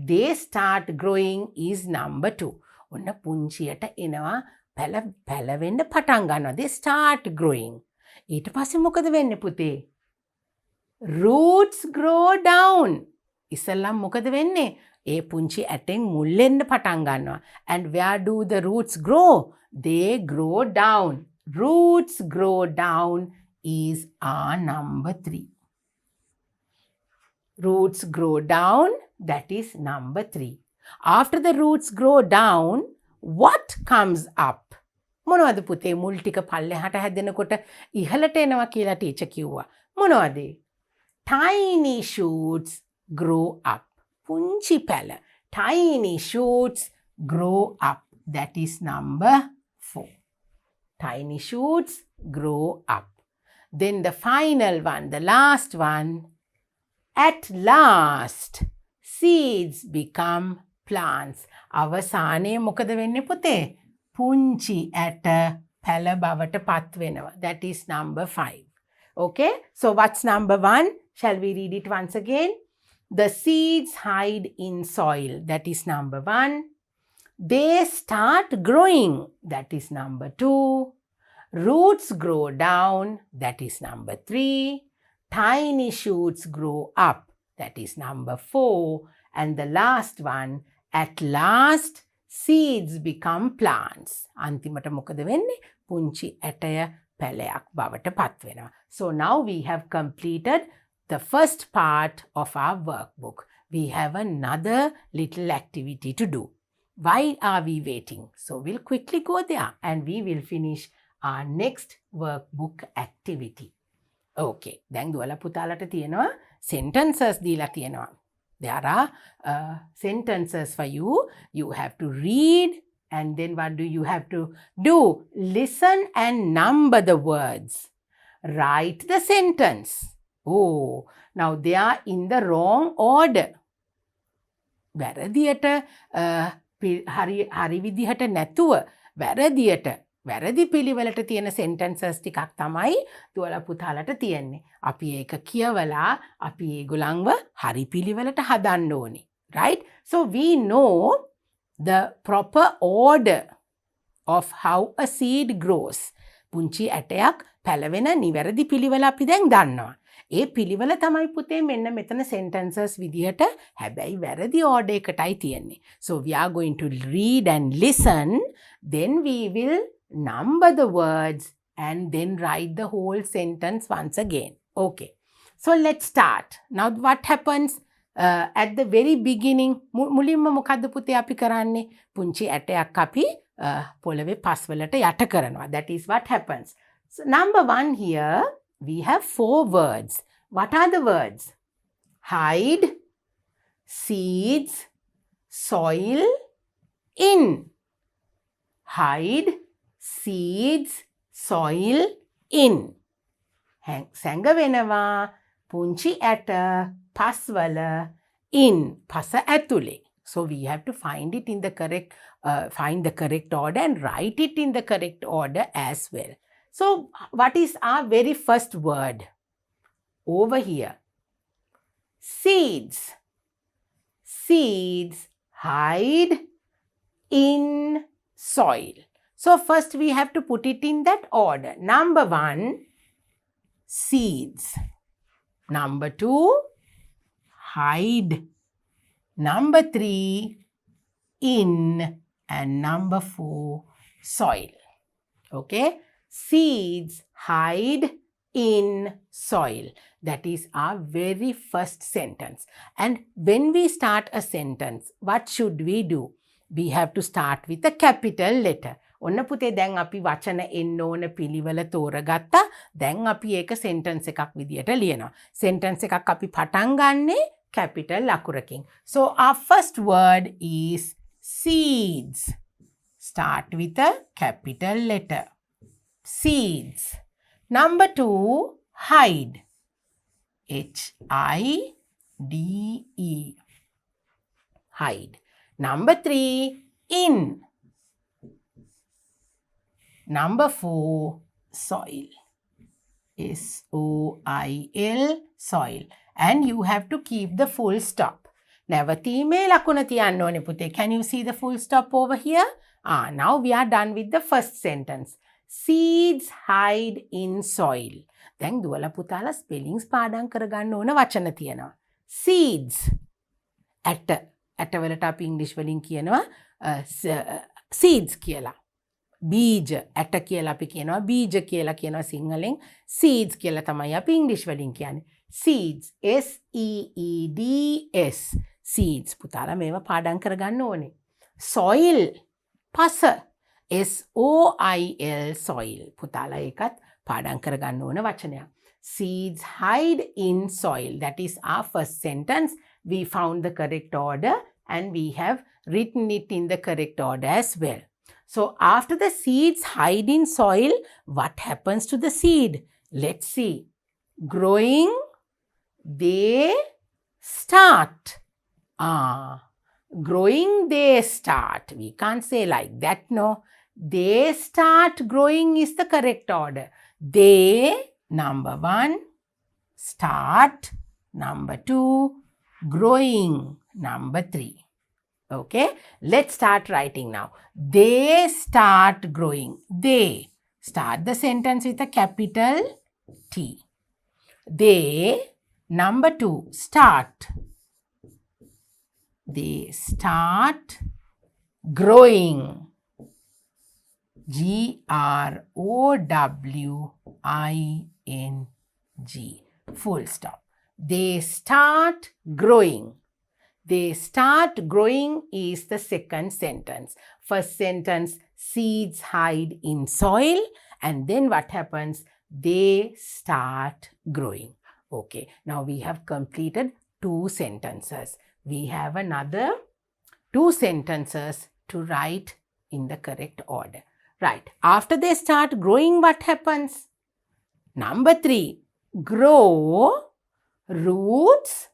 They start growing is number 2. ඔන්න පුංචියට එනවා පැලවෙන්න පටන් ගන්නවා. They start growing. ඊට පස්සේ මොකද වෙන්නේ පුතේ? Roots grow down. ඉස්සෙල්ලම මොකද වෙන්නේ? ඒ පුංචි ඇටෙන් මුල් එන්න පටන් ගන්නවා. And where do the roots grow? They grow down. Roots grow down is our number 3. Roots grow down, that is number 3. After the roots grow down, what comes up? මොනවද පුතේ මුල් ටික පල්ලෙහාට හැදෙනකොට ඉහළට එනවා කියලා ටීචර් කිව්වා. මොනවද? Tiny shoots grow up. පුංචි පැල. Tiny shoots grow up. That is number 4. Tiny shoots grow up. Then the final one, the last one. At last, seeds become plants. අවසානයේ මොකද වෙන්නේ පුතේ? පුංචි ඇට පැල බවට පත් වෙනවා. That is number 5. Okay? So what's number 1? Shall we read it once again? The seeds hide in soil. That is number 1. They start growing. That is number 2. Roots grow down. That is number 3. Tiny shoots grow up. That is number 4. And the last one, at last, seeds become plants. අන්තිමට මොකද වෙන්නේ? පුංචි ඇටය පැලයක් බවට පත් වෙනවා. So now we have completed the first part of our workbook. We have another little activity to do. Why are we waiting? So we'll quickly go there and we will finish our next workbook activity. Okay, දැන් දුවලා පුතාලට තියෙනවා sentences දීලා තියෙනවා. There are sentences for you. You have to read and then what do you have to do? Listen and number the words. Write the sentence. Oh, now they are in the wrong order. වැරදියට හරි විදිහට නැතුව වැරදි පිළිවෙලට තියෙන sentences ටිකක් තමයි දුවලා පුතාලට තියෙන්නේ. අපි ඒක කියවලා අපි ඒගොල්ලන්ව හරි පිළිවෙලට හදන්න ඕනේ. Right? So we know the proper order of how a seed grows. පුංචි ඇටයක් පැලවෙන නිවැරදි පිළිවෙල අපි දැන් දන්නවා. ඒ පිළිවෙල තමයි පුතේ මෙන්න මෙතන sentences විදිහට හැබැයි වැරදි order එකටයි තියෙන්නේ. So we are going to read and listen, then we will number the words and then write the whole sentence once again. Okay. So let's start. Now what happens at the very beginning? මුලින්ම මොකද්ද පුතේ අපි කරන්නේ? පුංචි ඇටයක් අපි පොළවේ පස්වලට යට කරනවා. That is what happens. So number 1 here, we have 4 words. What are the words? Hide, seeds, soil, in. Hide, seeds, soil, in. සැඟ වෙනවා පුංචි ඇට පස්වල in පස ඇතුලේ. So we have to find it in the correct find the correct order and write it in the correct order as well. So what is our very first word? Over here. Seeds. Seeds hide in soil. So first we have to put it in that order. Number 1, seeds. Number 2, hide. Number 3, in. And number 4, soil. Okay? Seeds hide in soil. That is our very first sentence. And when we start a sentence, what should we do? We have to start with a capital letter. ඔන්න පුතේ දැන් අපි වචන එන්න ඕන පිළිවෙල තෝරගත්තා. දැන් අපි ඒක sentence එකක් විදියට ලියනවා. Sentence එකක් අපි පටන් ගන්නේ capital ලකුරකින්. So our first word is seeds. Start with a capital letter. Seeds. Number 2, hide. H-I-D-E. Hide. Number 3, in. Number 4, soil. S-O-I-L, soil. And you have to keep the full stop. නැවතීමේ ලකුණ තියන්න ඕනේ පුතේ. Can you see the full stop over here? Now we are done with the first sentence. Seeds hide in soil. දැන් දුවලා පුතාලා spellings පාඩම් කරගන්න ඕන වචන තියෙනවා. Seeds. ඇට. ඇටවලට අපි ඉංග්‍රීසි වලින් කියනවා seeds කියලා. බීජ. ඇට කියලා අපි කියනවා බීජ කියලා කියනවා සිංහලෙන්. Seeds කියලා තමයි අපි ඉංග්‍රීසි වලින් කියන්නේ. Seeds. S-E-E-D-S. Seeds. පුතාලා මේවා පාඩම් කරගන්න ඕනේ. Soil. පස. S-O-I-L, soil. පුතාලා ඒකත් පාඩම් කරගන්න ඕන වචනයක්. Seeds hide in soil. That is our first sentence. We found the correct order and we have written it in the correct order as well. So after the seeds hide in soil, what happens to the seed? Let's see. Growing, they start. Growing, they start. We can't say like that, no. They start growing is the correct order. They, number 1, start. Number 2, growing. Number 3. Okay, let's start writing now. They start growing. They. Start the sentence with a capital T. They. Number 2, start. They start growing. G-R-O-W-I-N-G. Full stop. They start growing. They start growing is the second sentence. First sentence, seeds hide in soil. And then what happens? They start growing. Okay, now we have completed 2 sentences. We have another 2 sentences to write in the correct order. Right, after they start growing, what happens? Number 3, grow roots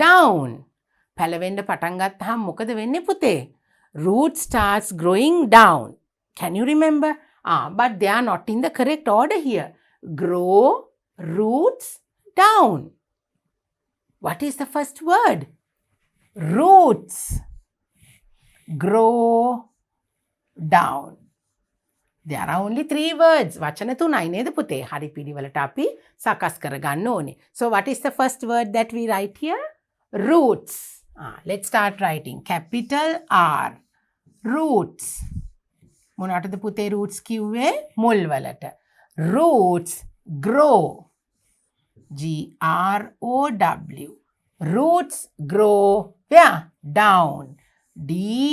down. පැලවෙන්න පටන් ගත්තාම මොකද වෙන්නේ පුතේ? Root starts growing down. Can you remember? But they are not in the correct order here. Grow roots down. What is the first word? Roots. Grow down. There are only 3 words. වචන 3යි නේද පුතේ? හරි පිළිවෙලට අපි සකස් කරගන්න ඕනේ. So what is the first word that we write here? Roots. Let's start writing. Capital R. Roots. මොනවටද පුතේ roots කිව්වේ? මුල් වලට. Roots grow. Grow. Roots grow where? Down. Down.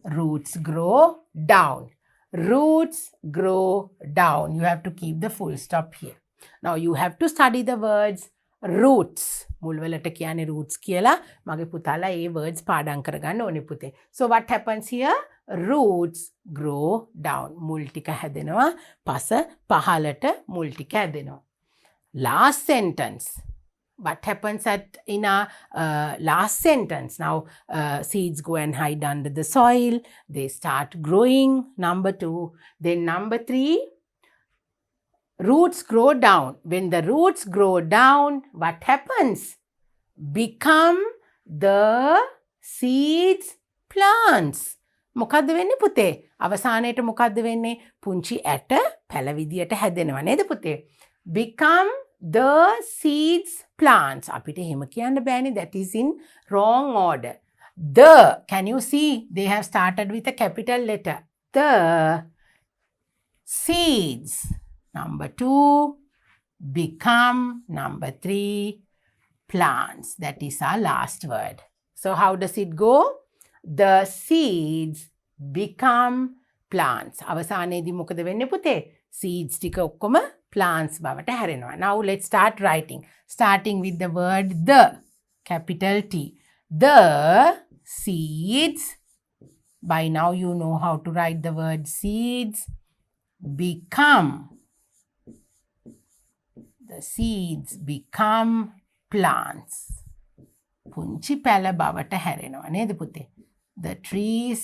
Roots grow down. Roots grow down. You have to keep the full stop here. Now you have to study the words roots. මුල්වලට කියන්නේ roots කියලා. මගේ පුතාලා ඒ words පාඩම් කරගන්න ඕනේ පුතේ. So what happens here? Roots grow down. මුල් ටික හැදෙනවා. පස පහලට මුල් ටික හැදෙනවා. Last sentence. What happens in our last sentence? Now, seeds go and hide under the soil. They start growing. Number 2. Then number 3, roots grow down. When the roots grow down, what happens? Become the seeds plants. මොකද්ද වෙන්නේ පුතේ? අවසානයේට මොකද්ද වෙන්නේ? පුංචි ඇට පැල විදියට හැදෙනවා නේද පුතේ? Become the seeds plants. අපිට එහෙම කියන්න බෑනේ. That is in wrong order. The, can you see? They have started with a capital letter. The seeds. Number 2, become. Number 3, plants. That is our last word. So how does it go? The seeds become plants. අවසානයේදී මොකද වෙන්නේ පුතේ? Seeds ටික ඔක්කොම plants බවට හැරෙනවා. Now let's start writing. Starting with the word the, capital T. The seeds. By now you know how to write the word seeds. Become. The seeds become plants. පුංචි පැල බවට හැරෙනවා නේද පුතේ? The trees,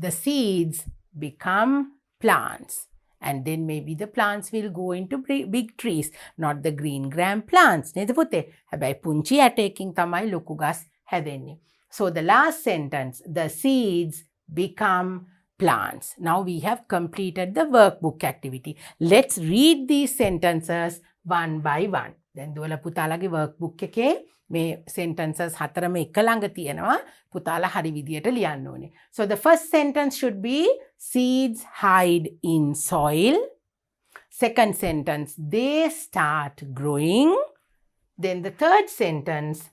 the seeds become plants. And then maybe the plants will go into big trees. Not the green gram plants. නේද පුතේ? හැබැයි පුංචි ඇටයකින් තමයි ලොකු ගස් හැදෙන්නේ. So the last sentence, the seeds become plants. Now we have completed the workbook activity. Let's read these sentences one by one. දැන් දුවලා පුතාලගේ workbook එකේ මේ sentences හතරම එක ළඟ තියෙනවා. පුතාලා හරි විදියට ලියන්න ඕනේ. So the first sentence should be seeds hide in soil. Second sentence, they start growing. Then the third sentence,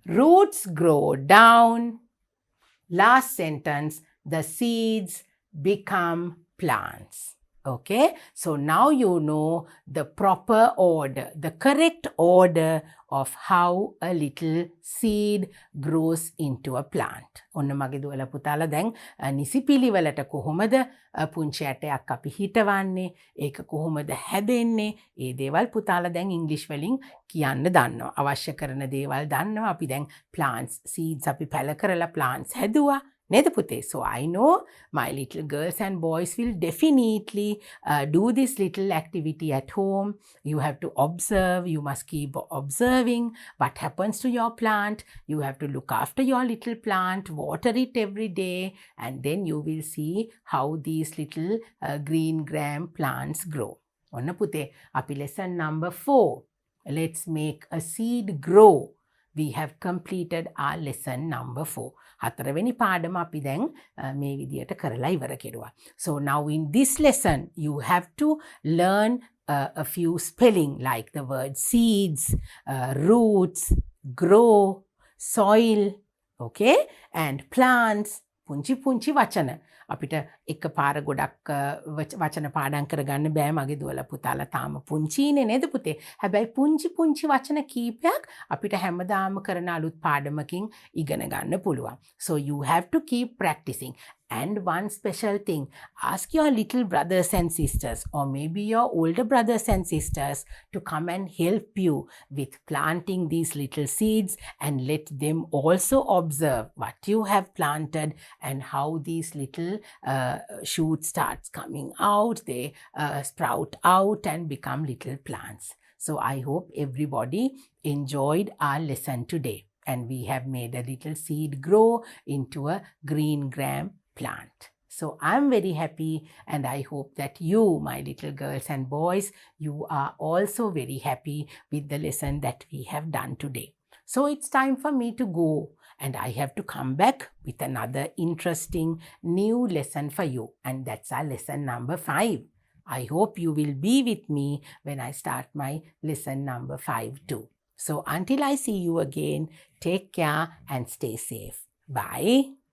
roots grow down. Last sentence, the seeds become plants. Okay, so now you know the proper order, the correct order of how a little seed grows into a plant. ඔන්න මගේ දුවලා පුතාලා දැන් නිසි පිළිවෙලට කොහොමද පුංචි ඇටයක් අපි හිටවන්නේ, ඒක කොහොමද හැදෙන්නේ, ඒ දේවල් පුතාලා දැන් ඉංග්‍රීසි වලින් කියන්න දන්නවා. අවශ්‍ය කරන දේවල් දන්නවා. අපි දැන් plants, seeds අපි පැල කරලා plants හැදුවා. නේද පුතේ? So I know my little girls and boys will definitely do this little activity at home. You have to observe. You must keep observing what happens to your plant. You have to look after your little plant, water it every day, and then you will see how these little green gram plants grow. ඔන්න පුතේ, අපි lesson number 4. Let's make a seed grow. We have completed our lesson number 4. හතරවෙනි පාඩම අපි දැන් මේ විදියට කරලා ඉවර කෙරුවා. So now in this lesson you have to learn a few spelling like the word seeds, roots, grow, soil, okay, and plants. පුංචි පුංචි වචන අපිට එක පාර ගොඩක් වචන පාඩම් කරගන්න බෑ මගේ දුවලා පුතාලා තාම පුංචිනේ නේද පුතේ. හැබැයි පුංචි පුංචි වචන කීපයක් අපිට හැමදාම කරන අලුත් පාඩමකින් ඉගෙන ගන්න පුළුවන්. So you have to keep practicing. And one special thing, ask your little brothers and sisters, or maybe your older brothers and sisters, to come and help you with planting these little seeds, and let them also observe what you have planted and how these little shoots starts coming out. They sprout out and become little plants. So I hope everybody enjoyed our lesson today, and we have made a little seed grow into a green gram plant. So I'm very happy, and I hope that you, my little girls and boys, you are also very happy with the lesson that we have done today. So it's time for me to go And I have to come back with another interesting new lesson for you. And that's our lesson number 5. I hope you will be with me when I start my lesson number 5 too. So until I see you again, take care and stay safe. Bye.